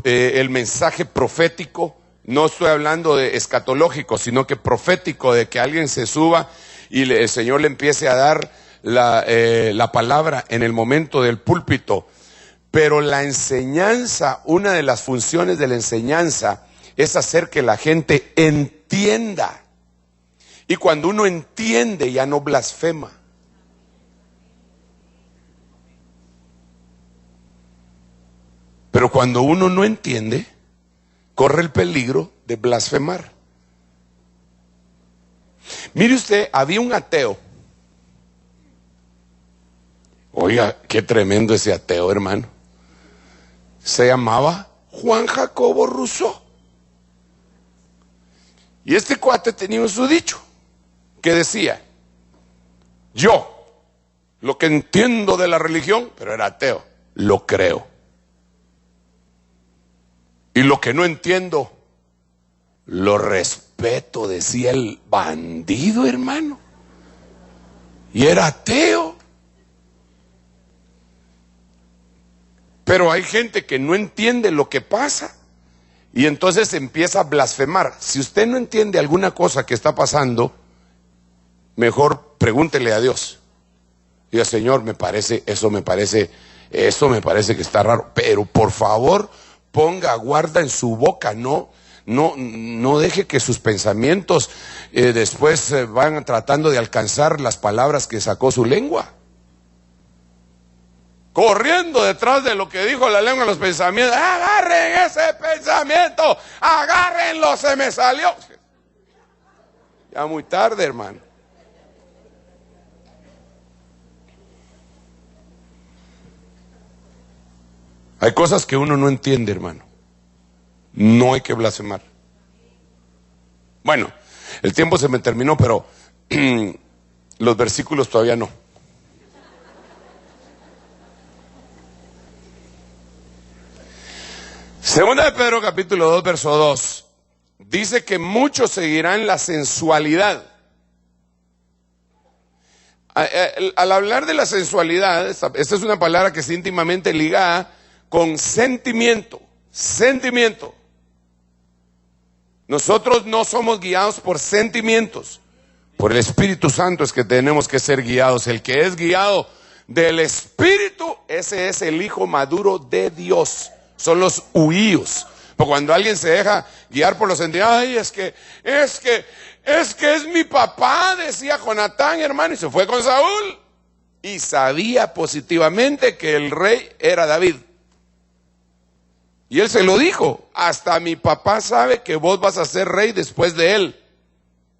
el mensaje profético. No estoy hablando de escatológico, sino que profético, de que alguien se suba y el Señor le empiece a dar la palabra en el momento del púlpito. Pero la enseñanza, una de las funciones de la enseñanza es hacer que la gente entienda. Y cuando uno entiende, ya no blasfema. Pero cuando uno no entiende, corre el peligro de blasfemar. Mire usted, había un ateo. Oiga, qué tremendo ese ateo, hermano. Se llamaba Juan Jacobo Rousseau. Y este cuate tenía su dicho que decía: yo, lo que entiendo de la religión, pero era ateo, lo creo. Y lo que no entiendo, lo respeto, decía el bandido, hermano. Y era ateo. Pero hay gente que no entiende lo que pasa y entonces empieza a blasfemar. Si usted no entiende alguna cosa que está pasando, mejor pregúntele a Dios. Diga: Señor, eso me parece que está raro. Pero por favor, ponga guarda en su boca, no deje que sus pensamientos después van tratando de alcanzar las palabras que sacó su lengua. Corriendo detrás de lo que dijo la lengua, los pensamientos. Agarren ese pensamiento, agárrenlo, se me salió. Ya muy tarde, hermano. Hay cosas que uno no entiende, hermano. No hay que blasfemar. Bueno, el tiempo se me terminó, pero los versículos todavía no. Segunda de Pedro capítulo 2 verso 2 dice que muchos seguirán la sensualidad. Al hablar de la sensualidad, esta es una palabra que está íntimamente ligada con sentimiento. Sentimiento. Nosotros no somos guiados por sentimientos. Por el Espíritu Santo es que tenemos que ser guiados. El que es guiado del Espíritu, ese es el hijo maduro de Dios. Son los huíos. Porque cuando alguien se deja guiar por los sentimientos, ay, es que es mi papá, decía Jonatán, hermano, y se fue con Saúl. Y sabía positivamente que el rey era David. Y él se lo dijo: hasta mi papá sabe que vos vas a ser rey después de él.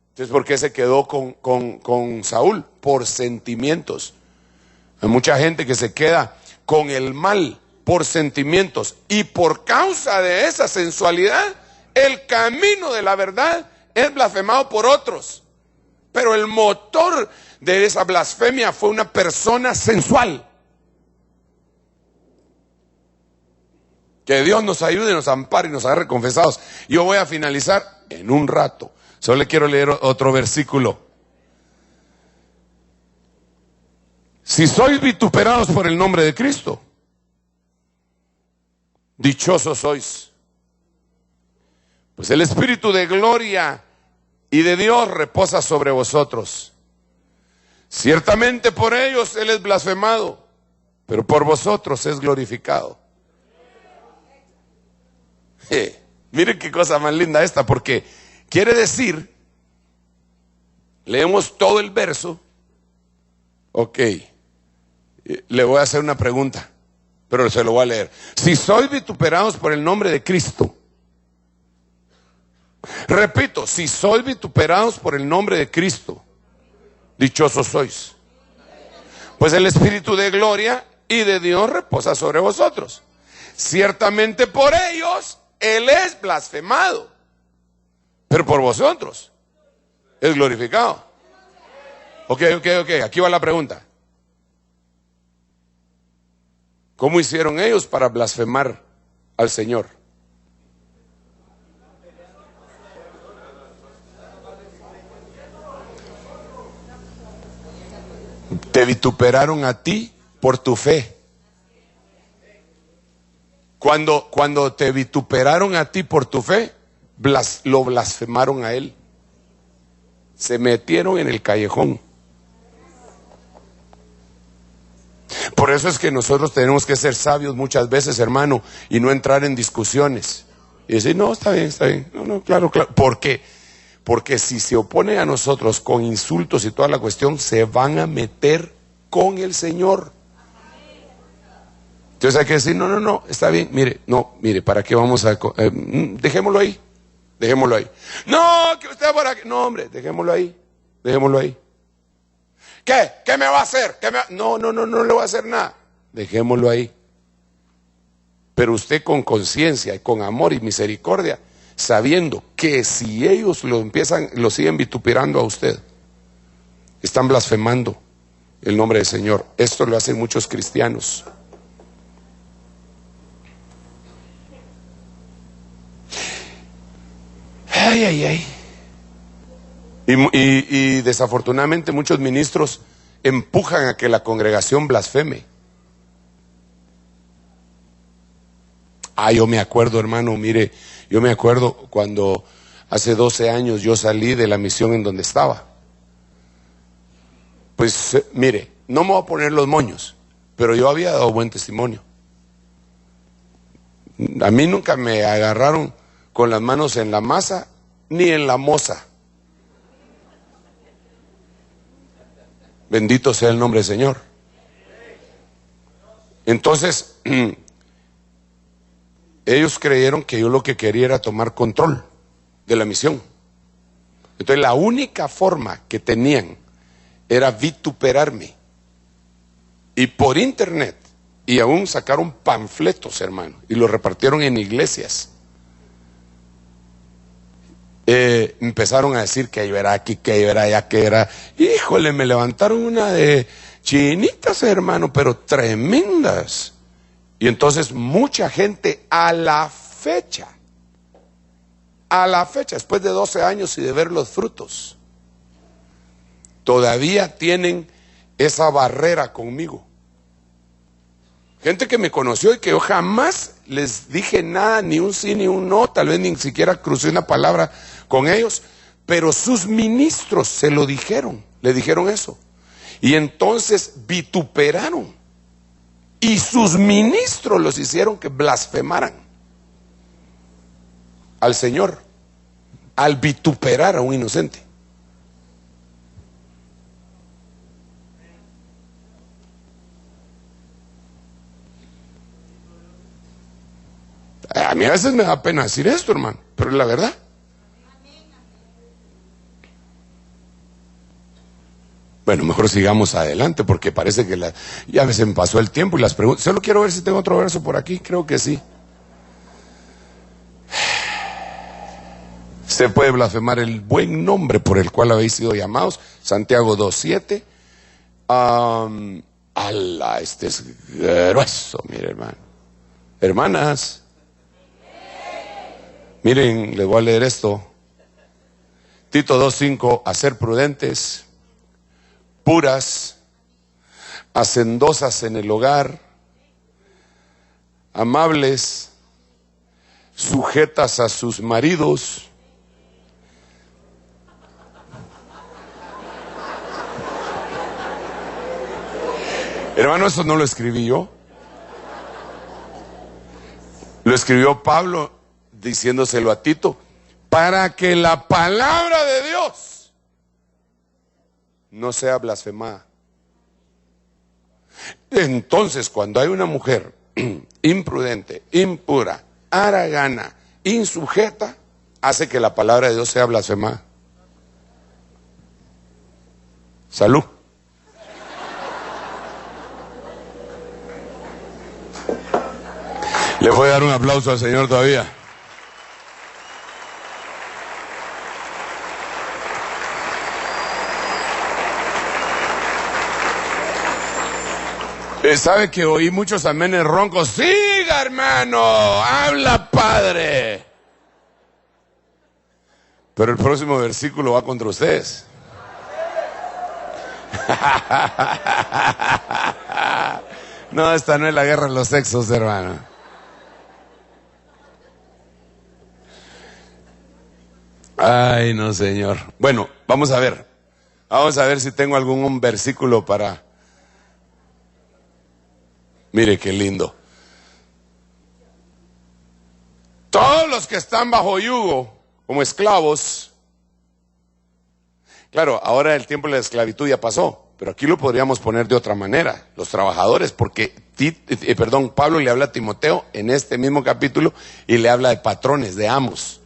Entonces, ¿por qué se quedó con Saúl? Por sentimientos. Hay mucha gente que se queda con el mal por sentimientos, y por causa de esa sensualidad, el camino de la verdad es blasfemado por otros. Pero el motor de esa blasfemia fue una persona sensual. Que Dios nos ayude, nos ampare y nos agarre confesados. Yo voy a finalizar en un rato. Solo le quiero leer otro versículo. Si sois vituperados por el nombre de Cristo, dichosos sois, pues el Espíritu de gloria y de Dios reposa sobre vosotros. Ciertamente por ellos Él es blasfemado, pero por vosotros es glorificado. Miren qué cosa más linda esta, porque quiere decir, leemos todo el verso. Ok, le voy a hacer una pregunta, pero se lo voy a leer. Si sois vituperados por el nombre de Cristo, Repito, si sois vituperados por el nombre de Cristo, dichosos sois, pues el Espíritu de gloria y de Dios reposa sobre vosotros. Ciertamente por ellos Él es blasfemado, pero por vosotros es glorificado. Ok, aquí va la pregunta. ¿Cómo hicieron ellos para blasfemar al Señor? Te vituperaron a ti por tu fe. Cuando te vituperaron a ti por tu fe, lo blasfemaron a Él. Se metieron en el callejón. Por eso es que nosotros tenemos que ser sabios muchas veces, hermano, y no entrar en discusiones. Y decir, no, está bien. No, claro. ¿Por qué? Porque si se oponen a nosotros con insultos y toda la cuestión, se van a meter con el Señor. Entonces hay que decir, no, está bien, mire, ¿para qué vamos a...? Dejémoslo ahí. No, que usted por aquí... No, hombre, dejémoslo ahí. ¿Qué? ¿Qué me va a hacer? No le voy a hacer nada. Dejémoslo ahí. Pero usted con conciencia y con amor y misericordia, sabiendo que si ellos lo siguen vituperando a usted, están blasfemando el nombre del Señor. Esto lo hacen muchos cristianos. Ay. Y desafortunadamente muchos ministros empujan a que la congregación blasfeme. Yo me acuerdo, hermano, mire, yo me acuerdo cuando hace 12 años yo salí de la misión en donde estaba. Pues mire, no me voy a poner los moños, pero yo había dado buen testimonio. A mí nunca me agarraron con las manos en la masa ni en la moza. Bendito sea el nombre del Señor. Entonces, ellos creyeron que yo lo que quería era tomar control de la misión. Entonces, la única forma que tenían era vituperarme. Y por internet, y aún sacaron panfletos, hermano, y los repartieron en iglesias. Empezaron a decir que yo era aquí, que yo era allá, que era... Híjole, me levantaron una de chinitas, hermano, pero tremendas. Y entonces mucha gente a la fecha, después de 12 años y de ver los frutos, todavía tienen esa barrera conmigo. Gente que me conoció y que yo jamás les dije nada, ni un sí ni un no, tal vez ni siquiera crucé una palabra con ellos, pero sus ministros se lo dijeron, le dijeron eso. Y entonces vituperaron. Y sus ministros los hicieron que blasfemaran al Señor, al vituperar a un inocente. A mí a veces me da pena decir esto, hermano, pero es la verdad. Bueno, mejor sigamos adelante porque parece que ya a veces me pasó el tiempo y las preguntas. Solo quiero ver si tengo otro verso por aquí, creo que sí. Se puede blasfemar el buen nombre por el cual habéis sido llamados. Santiago 2:7. Este es grueso, mire, hermano. Hermanas, miren, les voy a leer esto. Tito 2:5, a ser prudentes, puras, hacendosas en el hogar, amables, sujetas a sus maridos. Hermano, eso no lo escribí yo. Lo escribió Pablo diciéndoselo a Tito, para que la palabra de Dios no sea blasfemada. Entonces, cuando hay una mujer imprudente, impura, haragana, insujeta, hace que la palabra de Dios sea blasfemada? Salud. Le voy a dar un aplauso al Señor todavía. ¿Sabe que oí muchos amenes roncos? Siga, hermano, habla, Padre. Pero el próximo versículo va contra ustedes. No, esta no es la guerra de los sexos, hermano. Ay, no, Señor. Bueno, vamos a ver. Vamos a ver si tengo algún versículo para... Mire qué lindo. Todos los que están bajo yugo, como esclavos. Claro, ahora el tiempo de la esclavitud ya pasó, pero aquí lo podríamos poner de otra manera. Los trabajadores, porque Pablo le habla a Timoteo en este mismo capítulo y le habla de patrones, de amos.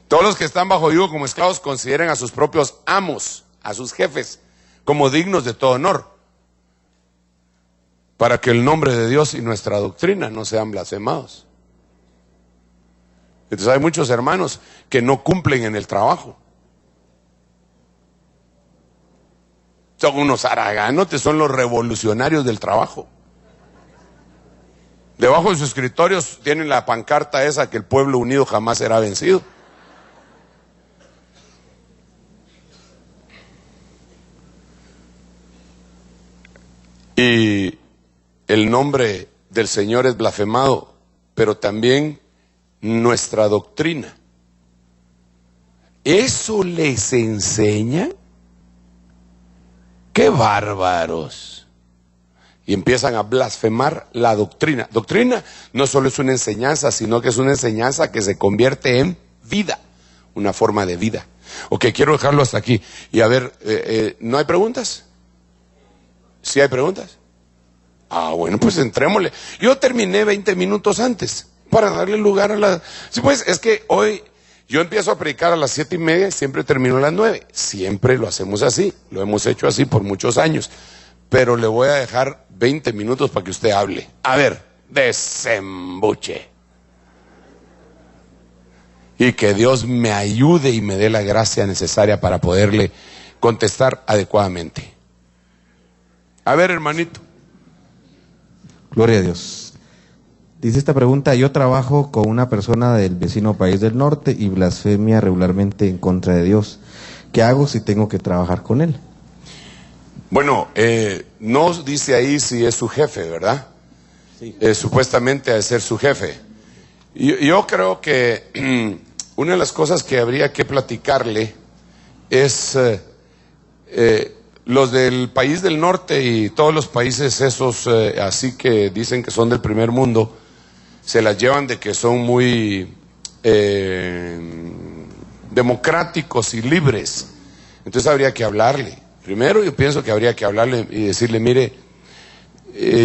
Todos los que están bajo yugo como esclavos consideren a sus propios amos, a sus jefes, como dignos de todo honor, para que el nombre de Dios y nuestra doctrina no sean blasfemados. Entonces hay muchos hermanos que no cumplen en el trabajo. Son unos haraganotes, son los revolucionarios del trabajo. Debajo de sus escritorios tienen la pancarta esa que el pueblo unido jamás será vencido. Y el nombre del Señor es blasfemado, pero también nuestra doctrina. ¿Eso les enseña? ¡Qué bárbaros! Y empiezan a blasfemar la doctrina. Doctrina no solo es una enseñanza, sino que es una enseñanza que se convierte en vida, una forma de vida. Ok, quiero dejarlo hasta aquí. Y a ver, ¿no hay preguntas? ¿Sí hay preguntas? Ah, bueno, pues entrémosle. Yo terminé 20 minutos antes para darle lugar a la... Sí, pues es que hoy yo empiezo a predicar a las 7:30 y siempre termino a las 9. Siempre lo hacemos así, lo hemos hecho así por muchos años. Pero le voy a dejar 20 minutos para que usted hable. A ver, desembuche. Y que Dios me ayude y me dé la gracia necesaria para poderle contestar adecuadamente. A ver, hermanito. Gloria a Dios. Dice esta pregunta: yo trabajo con una persona del vecino país del norte y blasfemia regularmente en contra de Dios. ¿Qué hago si tengo que trabajar con él? Bueno, no dice ahí si es su jefe, ¿verdad? Sí. Supuestamente ha de ser su jefe. Yo creo que una de las cosas que habría que platicarle es... los del país del norte y todos los países esos, así que dicen que son del primer mundo, se las llevan de que son muy democráticos y libres. Entonces habría que hablarle. Primero yo pienso que habría que hablarle y decirle: mire,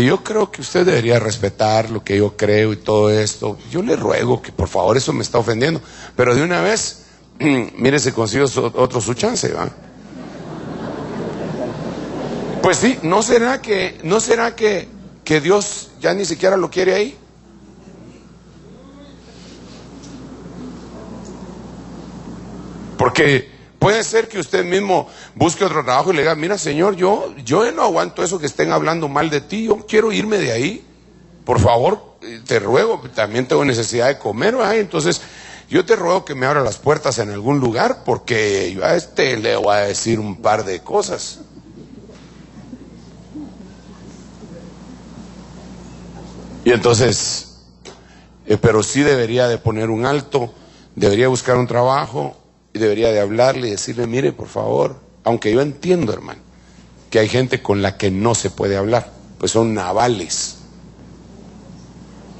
yo creo que usted debería respetar lo que yo creo y todo esto. Yo le ruego que por favor, eso me está ofendiendo. Pero de una vez, mire, se consigue otro su chance, ¿va? Pues sí, ¿no será que Dios ya ni siquiera lo quiere ahí? Porque puede ser que usted mismo busque otro trabajo y le diga: mira, Señor, yo no aguanto eso que estén hablando mal de ti, yo quiero irme de ahí, por favor, te ruego, también tengo necesidad de comer, ¿verdad? Entonces yo te ruego que me abra las puertas en algún lugar, porque yo a le voy a decir un par de cosas. Y entonces, pero sí debería de poner un alto, debería buscar un trabajo y debería de hablarle y decirle: mire, por favor, aunque yo entiendo, hermano, que hay gente con la que no se puede hablar, pues son navales,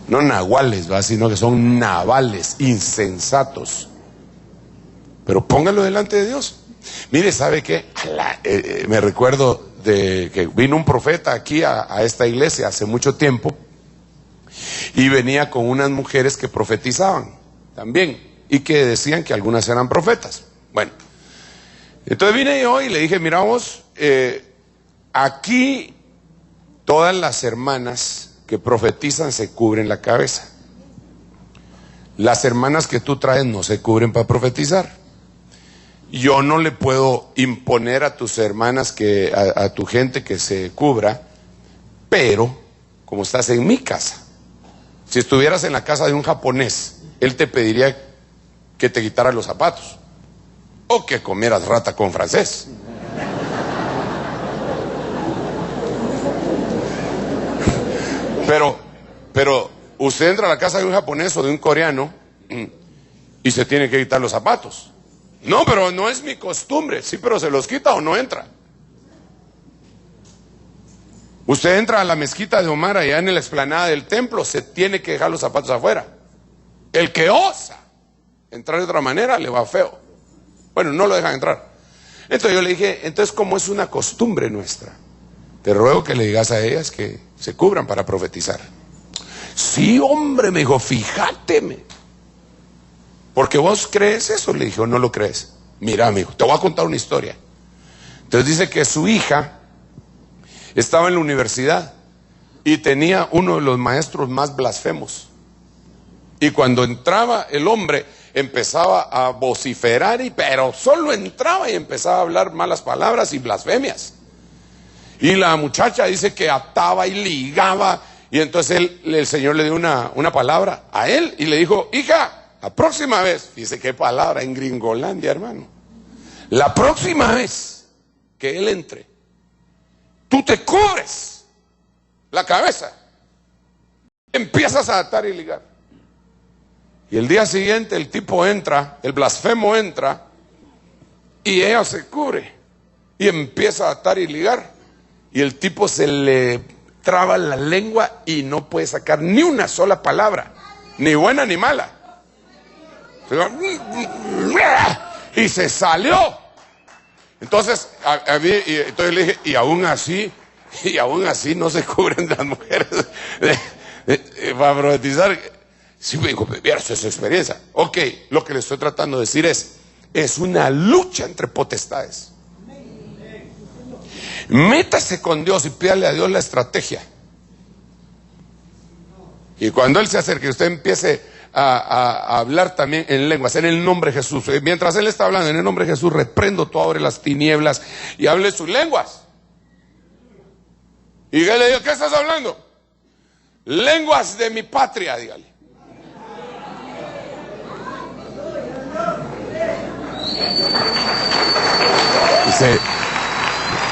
no nahuales, ¿verdad? Sino que son navales, insensatos. Pero póngalo delante de Dios. Mire, ¿sabe qué? Me recuerdo de que vino un profeta aquí a esta iglesia hace mucho tiempo. Y venía con unas mujeres que profetizaban también. y que decían que algunas eran profetas. Bueno, entonces vine yo y le dije, mira vos, aquí todas las hermanas que profetizan se cubren la cabeza. Las hermanas que tú traes no se cubren para profetizar. Yo no le puedo imponer a tus hermanas, a tu gente que se cubra, pero como estás en mi casa, si estuvieras en la casa de un japonés, él te pediría que te quitaras los zapatos o que comieras rata con francés. Pero usted entra a la casa de un japonés o de un coreano y se tiene que quitar los zapatos. No, pero no es mi costumbre. Sí, pero se los quita o no entra. Usted entra a la mezquita de Omar allá en la explanada del templo, se tiene que dejar los zapatos afuera. El que osa entrar de otra manera le va feo. Bueno, no lo dejan entrar. Entonces yo le dije, entonces como es una costumbre nuestra, te ruego que le digas a ellas que se cubran para profetizar. Sí, hombre, me dijo, fíjate. Porque vos crees eso, le dije, o no lo crees. Mira, amigo, te voy a contar una historia. Entonces dice que su hija estaba en la universidad y tenía uno de los maestros más blasfemos. Y cuando entraba el hombre empezaba a vociferar, pero solo entraba y empezaba a hablar malas palabras y blasfemias. Y la muchacha dice que ataba y ligaba. Y entonces el Señor le dio una palabra a él y le dijo, hija, la próxima vez, dice qué palabra en Gringolandia, hermano. La próxima vez que él entre, tú te cubres la cabeza, empiezas a atar y ligar. Y el día siguiente el tipo entra, el blasfemo entra, y ella se cubre y empieza a atar y ligar. Y el tipo se le traba la lengua y no puede sacar ni una sola palabra, ni buena ni mala. Y se salió. Entonces, entonces le dije, y aún así no se cubren las mujeres para profetizar. Sí, me dijo, vieras esa experiencia. Ok, lo que le estoy tratando de decir es una lucha entre potestades. Métase con Dios y pídale a Dios la estrategia. Y cuando Él se acerque, usted empiece a hablar también en lenguas, en el nombre de Jesús. Mientras Él está hablando en el nombre de Jesús, reprendo todo sobre las tinieblas y hable sus lenguas. Y Él le dijo, ¿qué estás hablando? Lenguas de mi patria, dígale. Dice,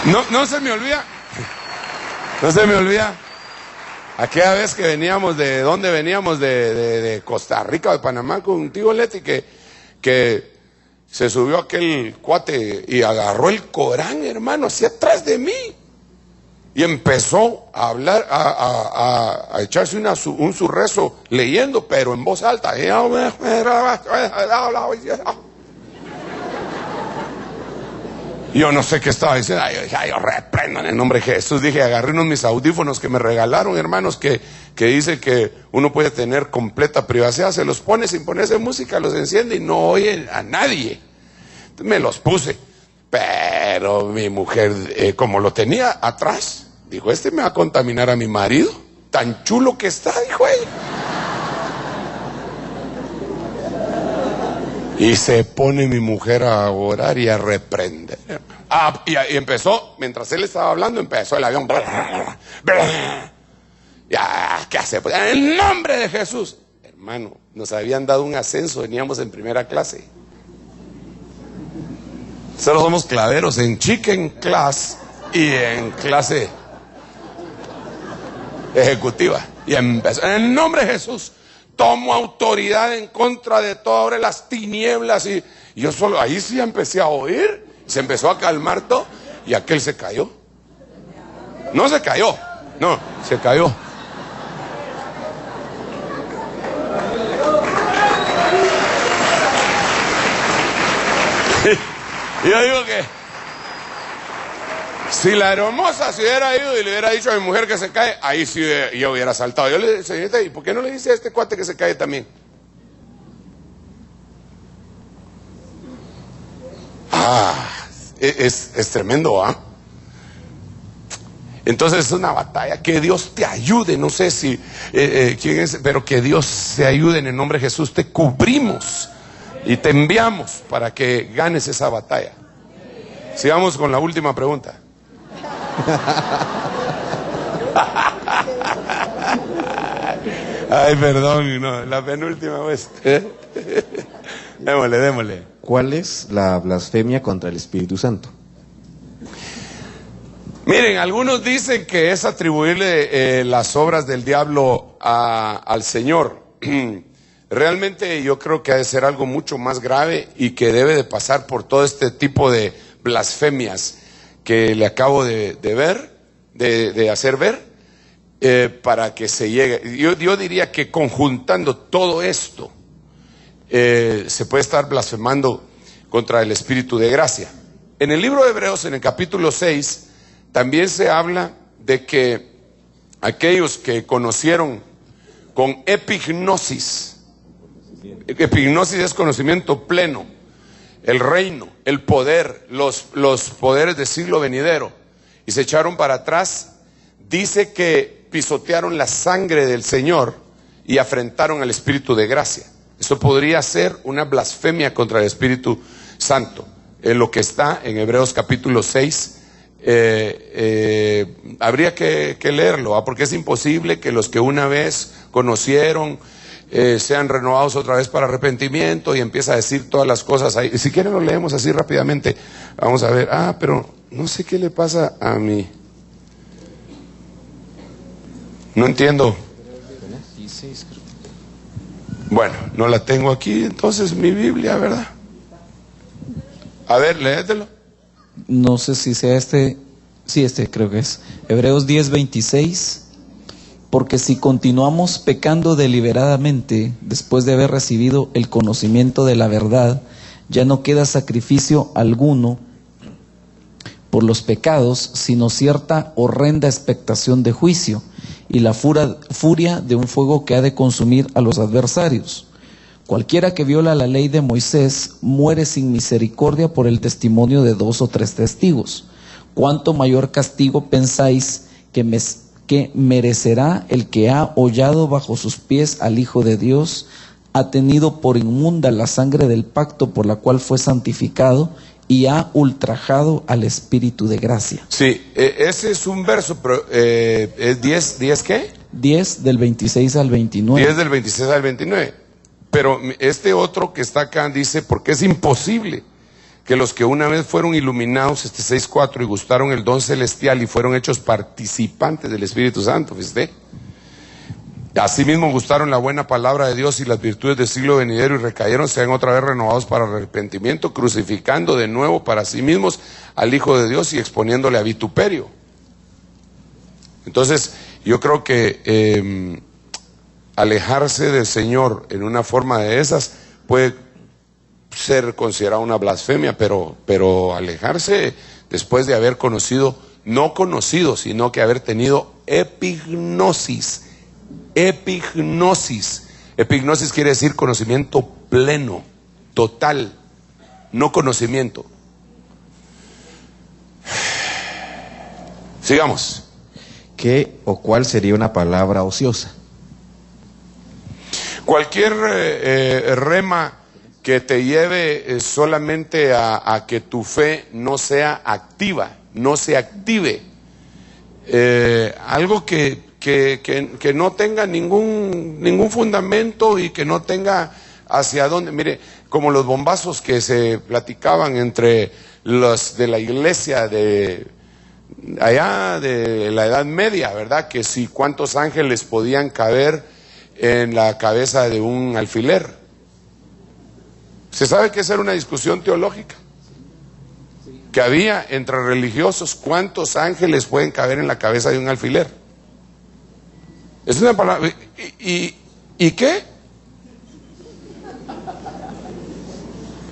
no se me olvida aquella vez que veníamos de Costa Rica o de Panamá con un tío Leti que se subió aquel cuate y agarró el Corán, hermano, hacia atrás de mí y empezó a hablar, a echarse un su rezo leyendo, pero en voz alta. Yo no sé qué estaba diciendo. Yo reprendo en el nombre de Jesús. Dije, agarré unos mis audífonos que me regalaron, hermanos, que dice que uno puede tener completa privacidad. Se los pone sin ponerse música, los enciende y no oye a nadie. Entonces me los puse. Pero mi mujer, como lo tenía atrás, dijo, este me va a contaminar a mi marido. Tan chulo que está, dijo ella. Y se pone mi mujer a orar y a reprender. Y empezó, mientras él estaba hablando, empezó el avión. Ya, ¿qué hace? Pues, en el nombre de Jesús. Hermano, nos habían dado un ascenso, veníamos en primera clase. Nosotros somos claveros en chicken class y en clase ejecutiva. Y empezó, en el nombre de Jesús. Tomo autoridad en contra de todas las tinieblas. Y yo solo, ahí sí empecé a oír. Se empezó a calmar todo. Y aquel se cayó. No se cayó. No, se cayó. Y yo digo que si la hermosa se hubiera ido y le hubiera dicho a mi mujer que se cae, ahí sí yo hubiera saltado. Yo le dije, señorita, ¿y por qué no le dice a este cuate que se cae también? Es tremendo, ¿ah? Entonces es una batalla. Que Dios te ayude. No sé si quién es, pero que Dios te ayude en el nombre de Jesús. Te cubrimos y te enviamos para que ganes esa batalla. Sigamos con la última pregunta. Ay, perdón, no, la penúltima vez. Démosle. ¿Cuál es la blasfemia contra el Espíritu Santo? Miren, algunos dicen que es atribuirle las obras del diablo al Señor. Realmente yo creo que ha de ser algo mucho más grave y que debe de pasar por todo este tipo de blasfemias que le acabo de hacer ver, para que se llegue. Yo diría que conjuntando todo esto, se puede estar blasfemando contra el Espíritu de gracia. En el libro de Hebreos, en el capítulo 6, también se habla de que aquellos que conocieron con epignosis es conocimiento pleno, el reino, el poder, los poderes del siglo venidero, y se echaron para atrás, dice que pisotearon la sangre del Señor y afrentaron al Espíritu de gracia. Eso podría ser una blasfemia contra el Espíritu Santo, en lo que está en Hebreos capítulo 6. Habría que leerlo, porque es imposible que los que una vez conocieron sean renovados otra vez para arrepentimiento, y empieza a decir todas las cosas ahí. Si quieren lo leemos así rápidamente. Vamos a ver. Pero no sé qué le pasa a mí. No entiendo. Bueno, no la tengo aquí, entonces mi Biblia, ¿verdad? A ver, léetelo. No sé si sea este. Sí, creo que es. Hebreos 10:26. Porque si continuamos pecando deliberadamente, después de haber recibido el conocimiento de la verdad, ya no queda sacrificio alguno por los pecados, sino cierta horrenda expectación de juicio y la furia de un fuego que ha de consumir a los adversarios. Cualquiera que viola la ley de Moisés muere sin misericordia por el testimonio de 2 o 3 testigos. ¿Cuánto mayor castigo pensáis que merecerá el que ha hollado bajo sus pies al Hijo de Dios, ha tenido por inmunda la sangre del pacto por la cual fue santificado y ha ultrajado al Espíritu de gracia? Sí, ese es un verso, pero ¿es 10 qué? 10 del 26 al 29. 10 del 26 al 29. Pero este otro que está acá dice, porque es imposible que los que una vez fueron iluminados, 6:4, y gustaron el don celestial y fueron hechos participantes del Espíritu Santo, fíjate. Asimismo gustaron la buena palabra de Dios y las virtudes del siglo venidero y recayeron, sean otra vez renovados para arrepentimiento, crucificando de nuevo para sí mismos al Hijo de Dios y exponiéndole a vituperio. Entonces, yo creo que alejarse del Señor en una forma de esas puede ser considerado una blasfemia, pero alejarse después de haber conocido, no conocido, sino que haber tenido epignosis. Epignosis quiere decir conocimiento pleno, total, no conocimiento. Sigamos. ¿Qué o cuál sería una palabra ociosa? Cualquier rema que te lleve solamente a que tu fe no sea activa, no se active. Algo que no tenga ningún fundamento y que no tenga hacia dónde. Mire, como los bombazos que se platicaban entre los de la iglesia de allá de la Edad Media, ¿verdad? Que si cuántos ángeles podían caber en la cabeza de un alfiler. Se sabe que esa era una discusión teológica que había entre religiosos. ¿Cuántos ángeles pueden caber en la cabeza de un alfiler? Es una palabra. ¿Y qué?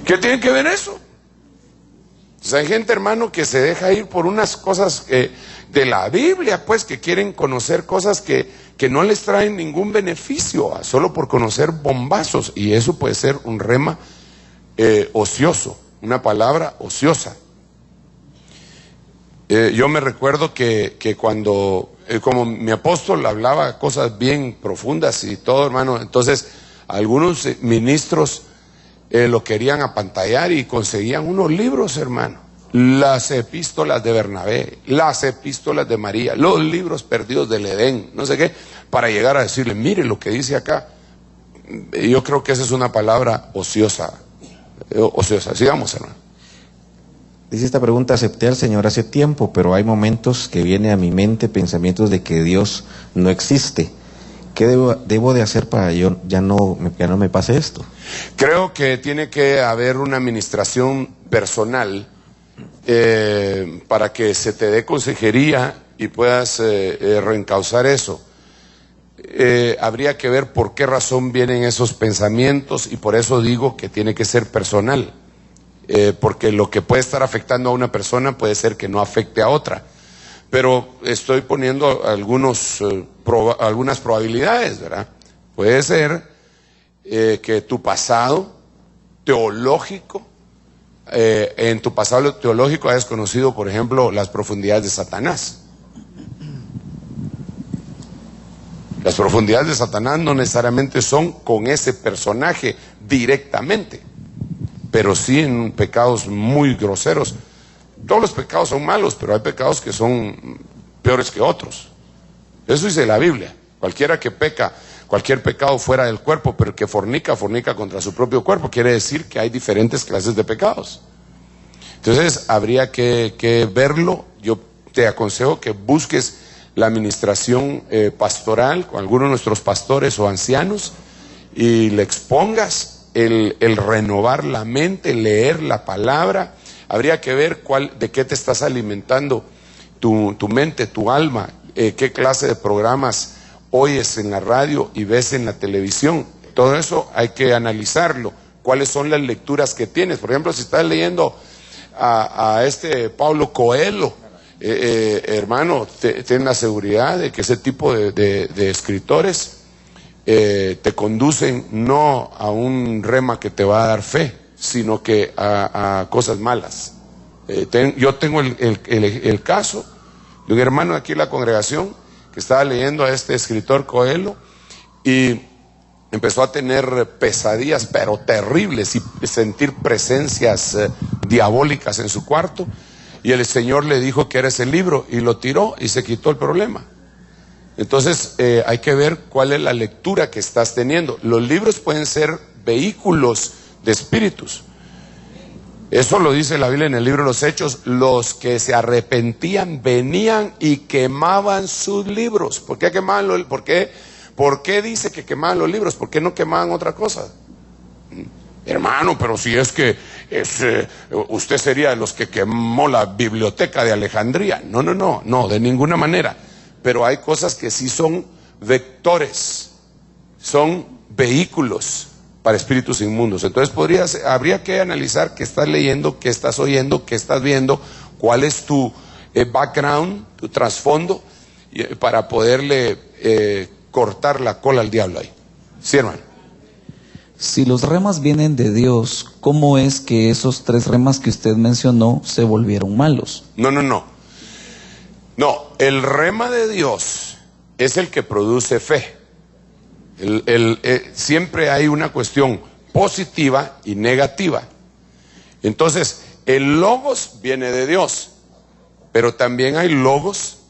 ¿Qué tiene que ver eso? O sea, hay gente, hermano, que se deja ir por unas cosas de la Biblia, pues, que quieren conocer cosas que no les traen ningún beneficio, solo por conocer bombazos. Y eso puede ser un rema ocioso. una palabra ociosa. Yo me recuerdo que cuando, como mi apóstol hablaba cosas bien profundas y todo, hermano, entonces algunos ministros lo querían apantallar y conseguían unos libros, hermano. Las epístolas de Bernabé, las epístolas de María, los libros perdidos del Edén, no sé qué, para llegar a decirle, mire lo que dice acá. Yo creo que esa es una palabra ociosa. Ociosa. Sigamos, hermano. Dice esta pregunta: acepté al Señor hace tiempo, pero hay momentos que vienen a mi mente pensamientos de que Dios no existe. ¿Qué debo de hacer para ya no me pase esto? Creo que tiene que haber una administración personal para que se te dé consejería y puedas reencauzar eso. Habría que ver por qué razón vienen esos pensamientos, y por eso digo que tiene que ser personal, porque lo que puede estar afectando a una persona puede ser que no afecte a otra. Pero estoy poniendo algunas probabilidades, ¿verdad? Puede ser que tu pasado teológico, en tu pasado teológico hayas conocido, por ejemplo, las profundidades de Satanás. Las profundidades de Satanás no necesariamente son con ese personaje directamente, pero sí en pecados muy groseros. Todos los pecados son malos, pero hay pecados que son peores que otros. Eso dice la Biblia. Cualquiera que peca, cualquier pecado fuera del cuerpo, pero que fornica contra su propio cuerpo. Quiere decir que hay diferentes clases de pecados. Entonces habría que verlo. Yo te aconsejo que busques la administración pastoral con algunos de nuestros pastores o ancianos y le expongas el renovar la mente, leer la palabra. Habría que ver de qué te estás alimentando tu mente, tu alma, qué clase de programas oyes en la radio y ves en la televisión. Todo eso hay que analizarlo. ¿Cuáles son las lecturas que tienes? Por ejemplo, si estás leyendo a Paulo Coelho, hermano, ten la seguridad de que ese tipo de escritores te conducen no a un rema que te va a dar fe, sino que a cosas malas. Yo tengo el caso de un hermano aquí en la congregación que estaba leyendo a este escritor Coelho y empezó a tener pesadillas pero terribles y sentir presencias diabólicas en su cuarto, y el Señor le dijo que era ese libro y lo tiró y se quitó el problema. Entonces hay que ver cuál es la lectura que estás teniendo. Los libros pueden ser vehículos de espíritus. Eso lo dice la Biblia en el libro de los Hechos. Los que se arrepentían venían y quemaban sus libros. ¿Por qué quemaban ¿Por qué dice que quemaban los libros? ¿Por qué no quemaban otra cosa? Hermano, pero si es que usted sería de los que quemó la biblioteca de Alejandría. No, de ninguna manera. Pero hay cosas que sí son vectores, son vehículos para espíritus inmundos. Entonces habría que analizar qué estás leyendo, qué estás oyendo, qué estás viendo, cuál es tu background, tu trasfondo, para poderle cortar la cola al diablo ahí. Sí, hermano. Si los remas vienen de Dios, ¿cómo es que esos 3 remas que usted mencionó se volvieron malos? No, el rema de Dios es el que produce fe. Siempre hay una cuestión positiva y negativa. Entonces, el logos viene de Dios, pero también hay logos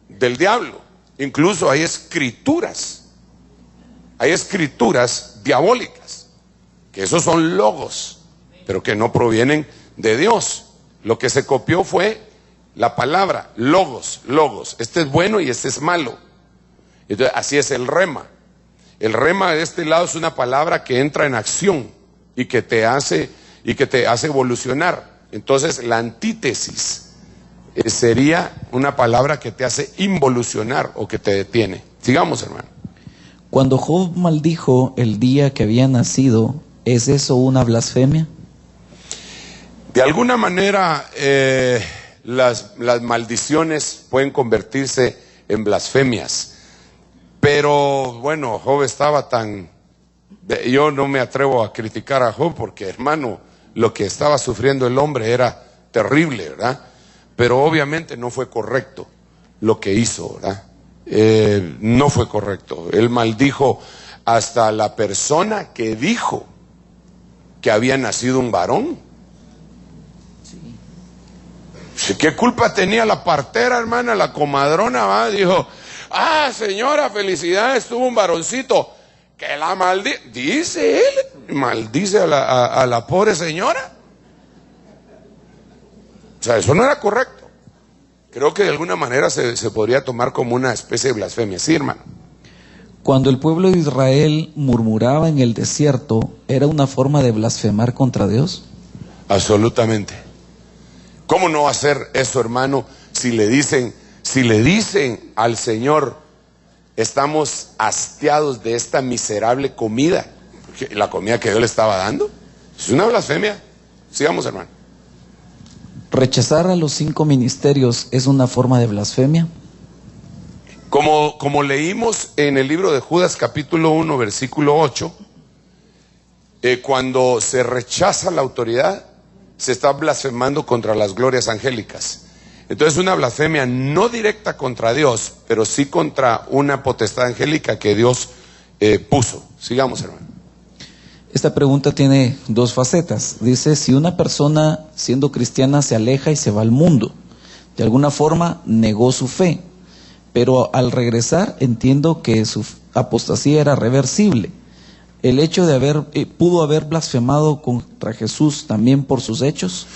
del diablo. Incluso hay escrituras diabólicas, que esos son logos, pero que no provienen de Dios. Lo que se copió fue la palabra, logos. Este es bueno y este es malo. Entonces, así es el rema. El rema de este lado es una palabra que entra en acción y que te hace evolucionar. Entonces, la antítesis sería una palabra que te hace involucionar o que te detiene. Sigamos, hermano. Cuando Job maldijo el día que había nacido, ¿es eso una blasfemia? De alguna manera, las maldiciones pueden convertirse en blasfemias. Pero bueno, Job estaba yo no me atrevo a criticar a Job porque, hermano, lo que estaba sufriendo el hombre era terrible, ¿verdad? Pero obviamente no fue correcto lo que hizo, ¿verdad? No fue correcto. Él maldijo hasta la persona que dijo que había nacido un varón. Sí. ¿Qué culpa tenía la partera, hermana, la comadrona? ¿Va? Dijo, ah, señora, felicidades, tuvo un varoncito. Que la maldice, dice él, maldice a la pobre señora. O sea, eso no era correcto. Creo que de alguna manera se podría tomar como una especie de blasfemia, sí, hermano. Cuando el pueblo de Israel murmuraba en el desierto, ¿era una forma de blasfemar contra Dios? Absolutamente. ¿Cómo no hacer eso, hermano, si le dicen al Señor, estamos hastiados de esta miserable comida, la comida que Dios le estaba dando? Es una blasfemia. Sigamos, hermano. ¿Rechazar a los 5 ministerios es una forma de blasfemia? Como leímos en el libro de Judas capítulo 1 versículo 8, cuando se rechaza la autoridad, se está blasfemando contra las glorias angélicas. Entonces una blasfemia no directa contra Dios, pero sí contra una potestad angélica que Dios puso. Sigamos, hermano. Esta pregunta tiene 2 facetas. Dice, si una persona siendo cristiana se aleja y se va al mundo, de alguna forma negó su fe, pero al regresar entiendo que su apostasía era reversible. ¿El hecho de pudo haber blasfemado contra Jesús también por sus hechos?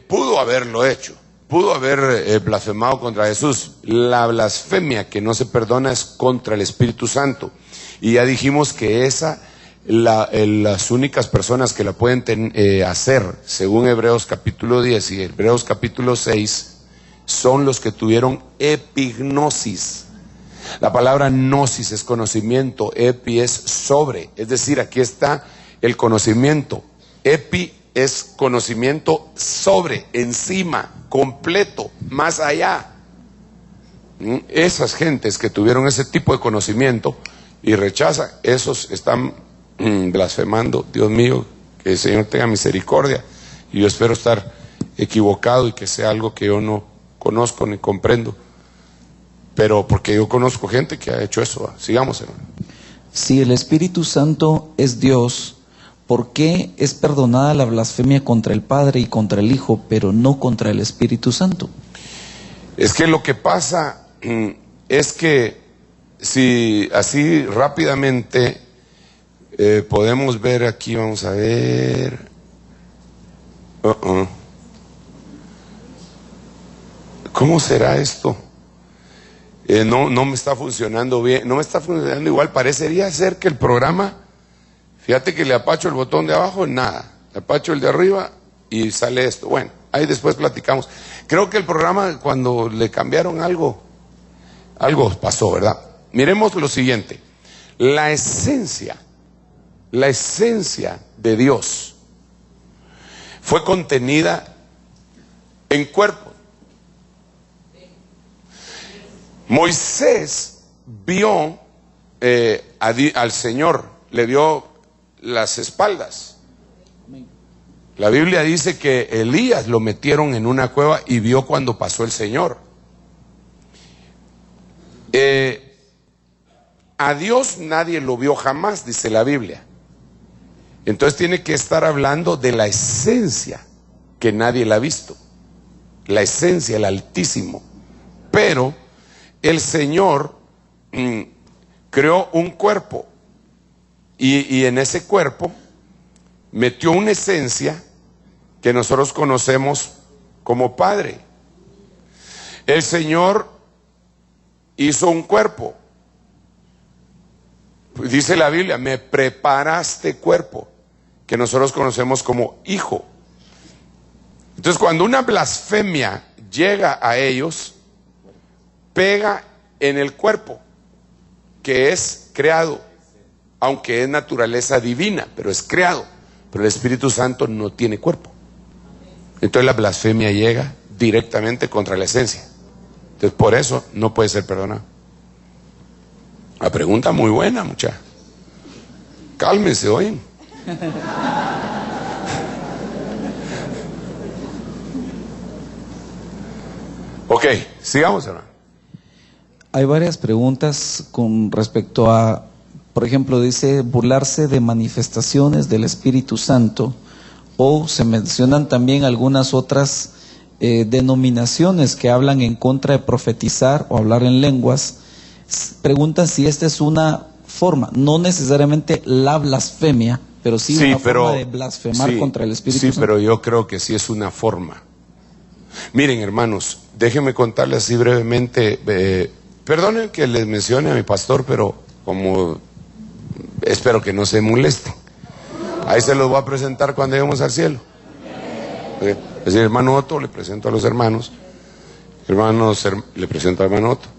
Pudo haberlo hecho, pudo haber blasfemado contra Jesús. La blasfemia que no se perdona es contra el Espíritu Santo. Y ya dijimos que las únicas personas que la pueden hacer, según Hebreos capítulo 10 y Hebreos capítulo 6, son los que tuvieron epignosis. La palabra gnosis es conocimiento, epi es sobre, es decir, aquí está el conocimiento. Epi es conocimiento sobre, encima, completo, más allá. Esas gentes que tuvieron ese tipo de conocimiento y rechazan, esos están blasfemando. Dios mío, que el Señor tenga misericordia, y yo espero estar equivocado y que sea algo que yo no conozco ni comprendo, pero porque yo conozco gente que ha hecho eso. Sigamos, hermano. Si el Espíritu Santo es Dios, ¿por qué es perdonada la blasfemia contra el Padre y contra el Hijo, pero no contra el Espíritu Santo? Es que lo que pasa es que si así rápidamente podemos ver aquí, vamos a ver. ¿Cómo será esto? No me está funcionando bien, no me está funcionando igual. Parecería ser que el programa, fíjate que le apacho el botón de abajo, nada, le apacho el de arriba y sale esto. Bueno, ahí después platicamos. Creo que el programa, cuando le cambiaron algo pasó, ¿verdad? Miremos lo siguiente. La esencia de Dios fue contenida en cuerpo. Moisés vio al Señor, le vio las espaldas. La Biblia dice que Elías lo metieron en una cueva y vio cuando pasó el Señor. A Dios nadie lo vio jamás, dice la Biblia. Entonces tiene que estar hablando de la esencia que nadie la ha visto. La esencia, el Altísimo. Pero el Señor creó un cuerpo y en ese cuerpo metió una esencia que nosotros conocemos como Padre. El Señor hizo un cuerpo. Dice la Biblia, me preparaste cuerpo, que nosotros conocemos como Hijo. Entonces, cuando una blasfemia llega a ellos, pega en el cuerpo, que es creado, aunque es naturaleza divina, pero es creado. Pero el Espíritu Santo no tiene cuerpo. Entonces la blasfemia llega directamente contra la esencia. Entonces por eso no puede ser perdonado. La pregunta muy buena, muchacha. Cálmense, oyen. Ok, sigamos, hermano. Hay varias preguntas con respecto a, por ejemplo, dice burlarse de manifestaciones del Espíritu Santo, o se mencionan también algunas otras denominaciones que hablan en contra de profetizar o hablar en lenguas. Preguntan si esta es una forma, no necesariamente la blasfemia, pero sí una forma de blasfemar contra el Espíritu Santo. Sí, pero yo creo que sí es una forma. Miren, hermanos, déjenme contarles así brevemente. Perdonen que les mencione a mi pastor, pero como espero que no se molesten. Ahí se los voy a presentar cuando lleguemos al cielo. Es decir, hermano Otto, le presento a los hermanos. Hermanos, le presento a hermano Otto.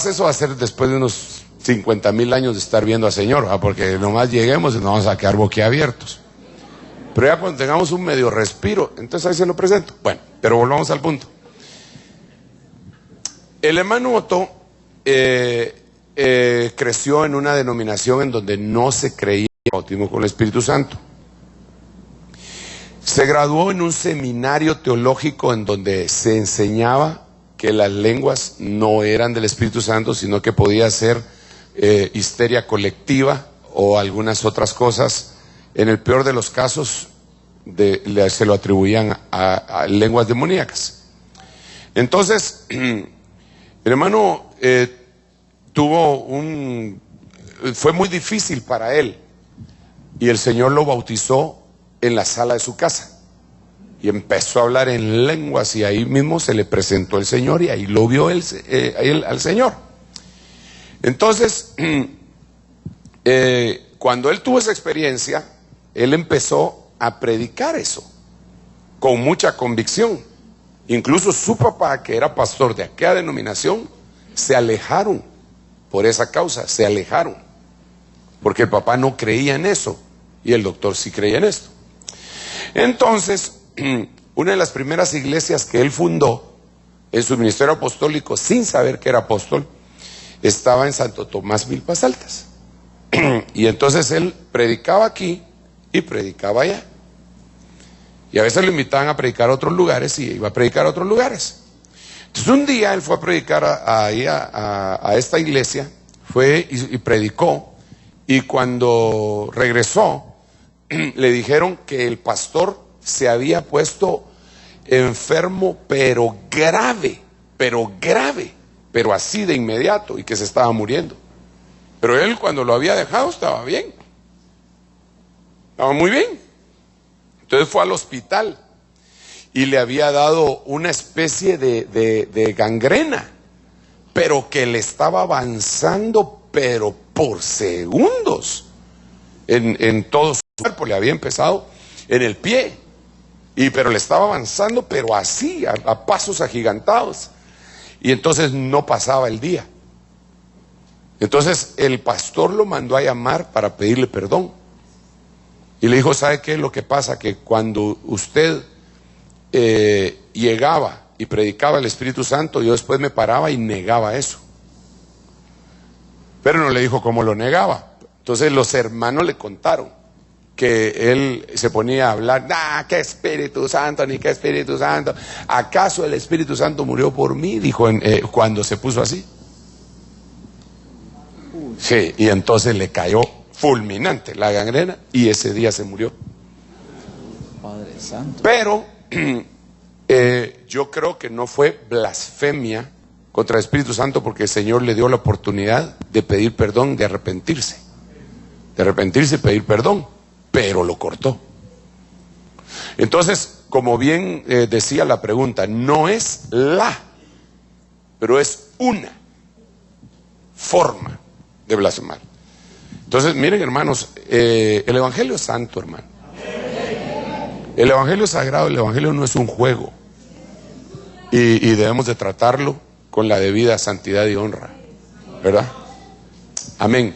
Eso va a ser después de unos 50,000 años de estar viendo al Señor, ¿verdad? Porque nomás lleguemos y nos vamos a quedar boquiabiertos. Pero ya cuando tengamos un medio respiro, entonces ahí se lo presento. Bueno, pero volvamos al punto. El hermano Otto creció en una denominación en donde no se creía en el bautismo con el Espíritu Santo. Se graduó en un seminario teológico en donde se enseñaba que las lenguas no eran del Espíritu Santo, sino que podía ser histeria colectiva o algunas otras cosas. En el peor de los casos se lo atribuían a lenguas demoníacas. Entonces, el hermano fue muy difícil para él, y el Señor lo bautizó en la sala de su casa y empezó a hablar en lenguas, y ahí mismo se le presentó el Señor y ahí lo vio él al Señor. Entonces, cuando él tuvo esa experiencia, él empezó a predicar eso con mucha convicción. Incluso su papá, que era pastor de aquella denominación, se alejaron por esa causa, se alejaron, porque el papá no creía en eso y el doctor sí creía en esto. Entonces, una de las primeras iglesias que él fundó en su ministerio apostólico, sin saber que era apóstol, estaba en Santo Tomás, Milpas Altas. Y entonces él predicaba aquí y predicaba allá. Y a veces lo invitaban a predicar a otros lugares y iba a predicar a otros lugares. Entonces un día él fue a predicar a esta iglesia, fue y predicó, y cuando regresó le dijeron que el pastor se había puesto enfermo, pero grave, pero así de inmediato, y que se estaba muriendo. Pero él, cuando lo había dejado, estaba bien, estaba muy bien. Entonces fue al hospital y le había dado una especie de gangrena, pero que le estaba avanzando, pero por segundos, en todo su cuerpo. Le había empezado en el pie, pero le estaba avanzando, pero así, a pasos agigantados. Y entonces no pasaba el día. Entonces el pastor lo mandó a llamar para pedirle perdón. Y le dijo, ¿sabe qué es lo que pasa? Que cuando usted llegaba y predicaba el Espíritu Santo, yo después me paraba y negaba eso. Pero no le dijo cómo lo negaba. Entonces los hermanos le contaron que él se ponía a hablar, qué Espíritu Santo, ni qué Espíritu Santo. ¿Acaso el Espíritu Santo murió por mí? Dijo cuando se puso así. Sí, y entonces le cayó fulminante la gangrena y ese día se murió. Padre Santo. Pero yo creo que no fue blasfemia contra el Espíritu Santo, porque el Señor le dio la oportunidad de pedir perdón, de arrepentirse y pedir perdón, pero lo cortó. Entonces, como bien decía la pregunta, no es pero es una forma de blasfemar. Entonces, miren, hermanos, el Evangelio es santo, hermano. El Evangelio es sagrado, el Evangelio no es un juego. Y debemos de tratarlo con la debida santidad y honra, ¿verdad? Amén.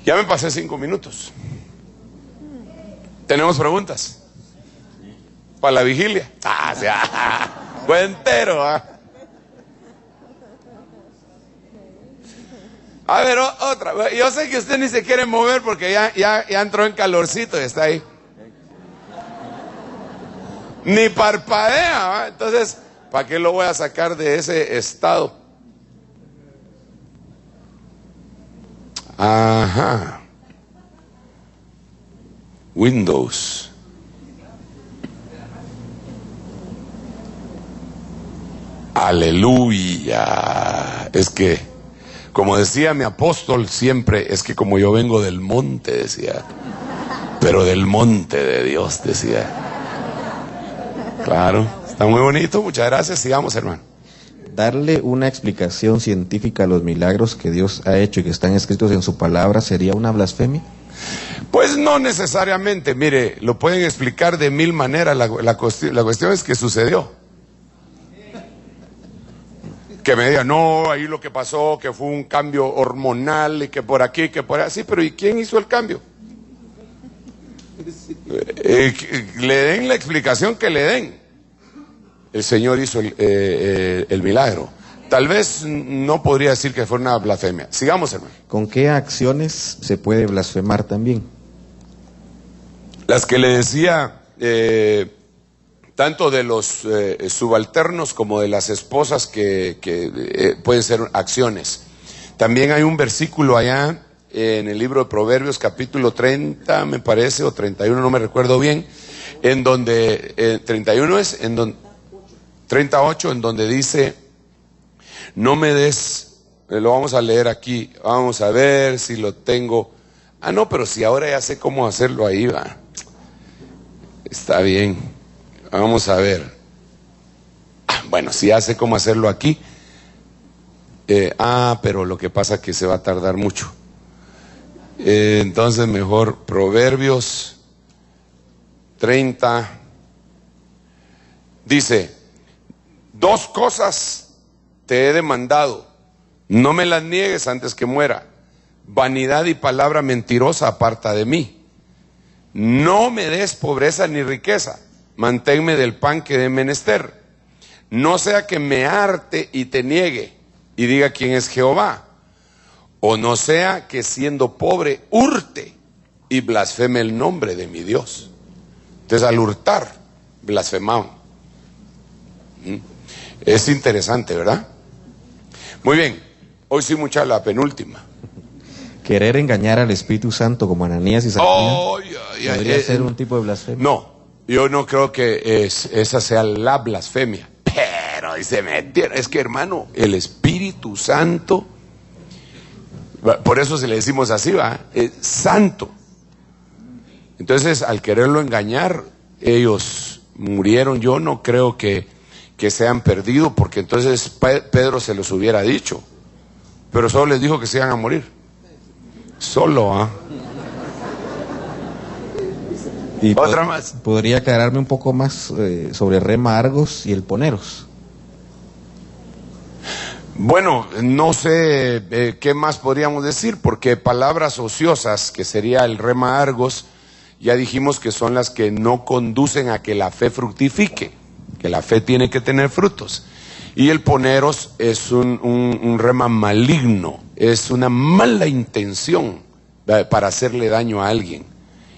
Ya me pasé 5 minutos. ¿Tenemos preguntas? ¿Para la vigilia? Fue entero, A ver, otra. Yo sé que usted ni se quiere mover porque ya entró en calorcito y está ahí. Ni parpadea, ¿va? Entonces, ¿Para qué lo voy a sacar de ese estado? Ajá. Windows. Aleluya. Es que, como decía mi apóstol siempre, es que como yo vengo del monte, decía, pero del monte de Dios, decía. Claro, está muy bonito, muchas gracias, sigamos, hermano. Darle una explicación científica a los milagros que Dios ha hecho y que están escritos en su palabra, ¿sería una blasfemia? Pues no necesariamente, mire, lo pueden explicar de mil maneras, la cuestión es que sucedió. Que me digan, no, ahí lo que pasó, que fue un cambio hormonal, y que por aquí, que por allá, sí, pero ¿y quién hizo el cambio? Le den la explicación que le den. El Señor hizo el milagro. Tal vez no podría decir que fue una blasfemia. Sigamos, hermano. ¿Con qué acciones se puede blasfemar también? Las que le decía, tanto de los subalternos como de las esposas, que pueden ser acciones. También hay un versículo allá en el libro de Proverbios, capítulo 30, me parece, o 31, no me recuerdo bien, en donde, 31 es, en donde, 38, en donde dice, no me des, lo vamos a leer aquí, vamos a ver si lo tengo. Ah, no, pero si ahora ya sé cómo hacerlo ahí, va. Está bien, vamos a ver. Bueno, si ya sé cómo hacerlo aquí. Pero lo que pasa es que se va a tardar mucho. Entonces mejor Proverbios 30. Dice, 2 cosas te he demandado, no me las niegues antes que muera. Vanidad y palabra mentirosa aparta de mí. No me des pobreza ni riqueza, manténme del pan que de menester. No sea que me harte y te niegue y diga quién es Jehová. O no sea que siendo pobre hurte y blasfeme el nombre de mi Dios. Entonces al hurtar, blasfemaban. Es interesante, ¿verdad? Muy bien, hoy sí mucha la penúltima. Querer engañar al Espíritu Santo como Ananías y Zafira podría ser un tipo de blasfemia. No, yo no creo que esa sea la blasfemia. Pero se metieron, es que hermano, el Espíritu Santo, por eso se le decimos así, va, es santo. Entonces al quererlo engañar, ellos murieron. Yo no creo que se han perdido, porque entonces Pedro se los hubiera dicho, pero solo les dijo que se iban a morir. Solo, Y otra más. ¿Podría aclararme un poco más sobre rema argos y el poneros? Bueno, no sé qué más podríamos decir, porque palabras ociosas, que sería el rema argos, ya dijimos que son las que no conducen a que la fe fructifique, que la fe tiene que tener frutos. Y el poneros es un rema maligno, es una mala intención para hacerle daño a alguien,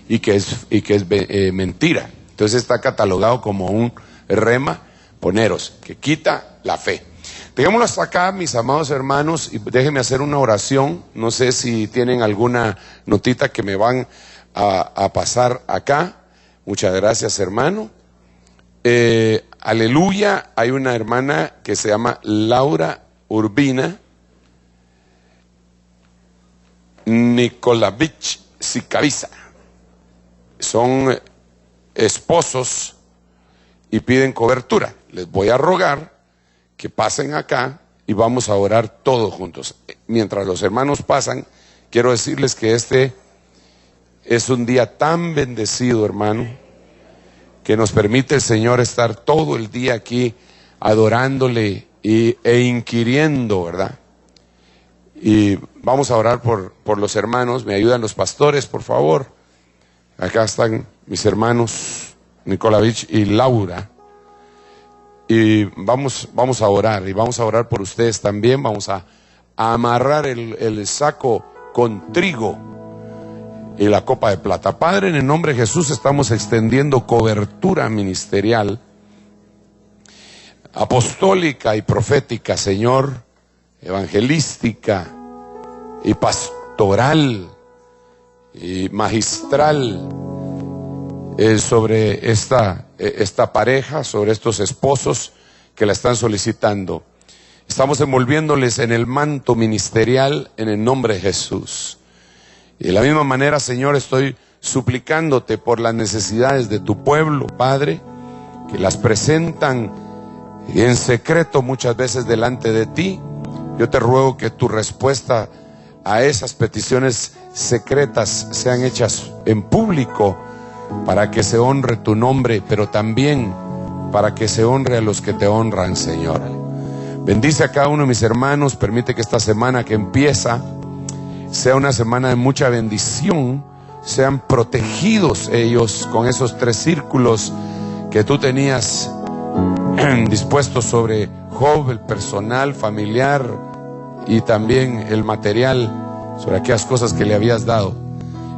y que es mentira. Entonces está catalogado como un rema poneros, que quita la fe. Dejémoslo hasta acá, mis amados hermanos, y déjenme hacer una oración. No sé si tienen alguna notita que me van a pasar acá. Muchas gracias, hermano. Aleluya, hay una hermana que se llama Laura Urbina Nikolavich Sicaviza. Son esposos y piden cobertura. Les voy a rogar que pasen acá y vamos a orar todos juntos. Mientras los hermanos pasan, quiero decirles que este es un día tan bendecido, hermano, que nos permite el Señor estar todo el día aquí adorándole e inquiriendo, ¿verdad? Y vamos a orar por los hermanos. Me ayudan los pastores, por favor. Acá están mis hermanos Nikolavich y Laura. Y vamos a orar, y vamos a orar por ustedes también. Vamos a amarrar el saco con trigo y la copa de plata. Padre, en el nombre de Jesús estamos extendiendo cobertura ministerial apostólica y profética, Señor, evangelística y pastoral y magistral sobre esta pareja, sobre estos esposos que la están solicitando. Estamos envolviéndoles en el manto ministerial en el nombre de Jesús. Y de la misma manera, Señor, estoy suplicándote por las necesidades de tu pueblo, Padre, que las presentan en secreto muchas veces delante de ti. Yo te ruego que tu respuesta a esas peticiones secretas sean hechas en público, para que se honre tu nombre, pero también para que se honre a los que te honran, Señor. Bendice a cada uno de mis hermanos, permite que esta semana que empieza sea una semana de mucha bendición, sean protegidos ellos con esos 3 círculos que tú tenías dispuestos sobre Job, el personal, familiar y también el material, sobre aquellas cosas que le habías dado.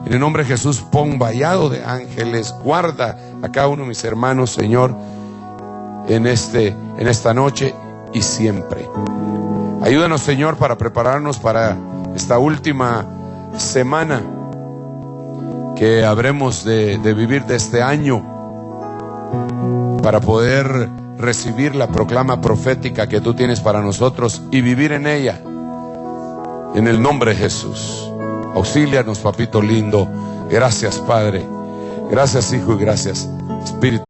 En el nombre de Jesús, pon vallado de ángeles, guarda a cada uno de mis hermanos, Señor, en esta noche y siempre. Ayúdanos, Señor, para prepararnos para esta última semana que habremos de vivir de este año, para poder recibir la proclama profética que tú tienes para nosotros y vivir en ella. En el nombre de Jesús. Auxílianos, papito lindo. Gracias, Padre. Gracias, Hijo, y gracias, Espíritu.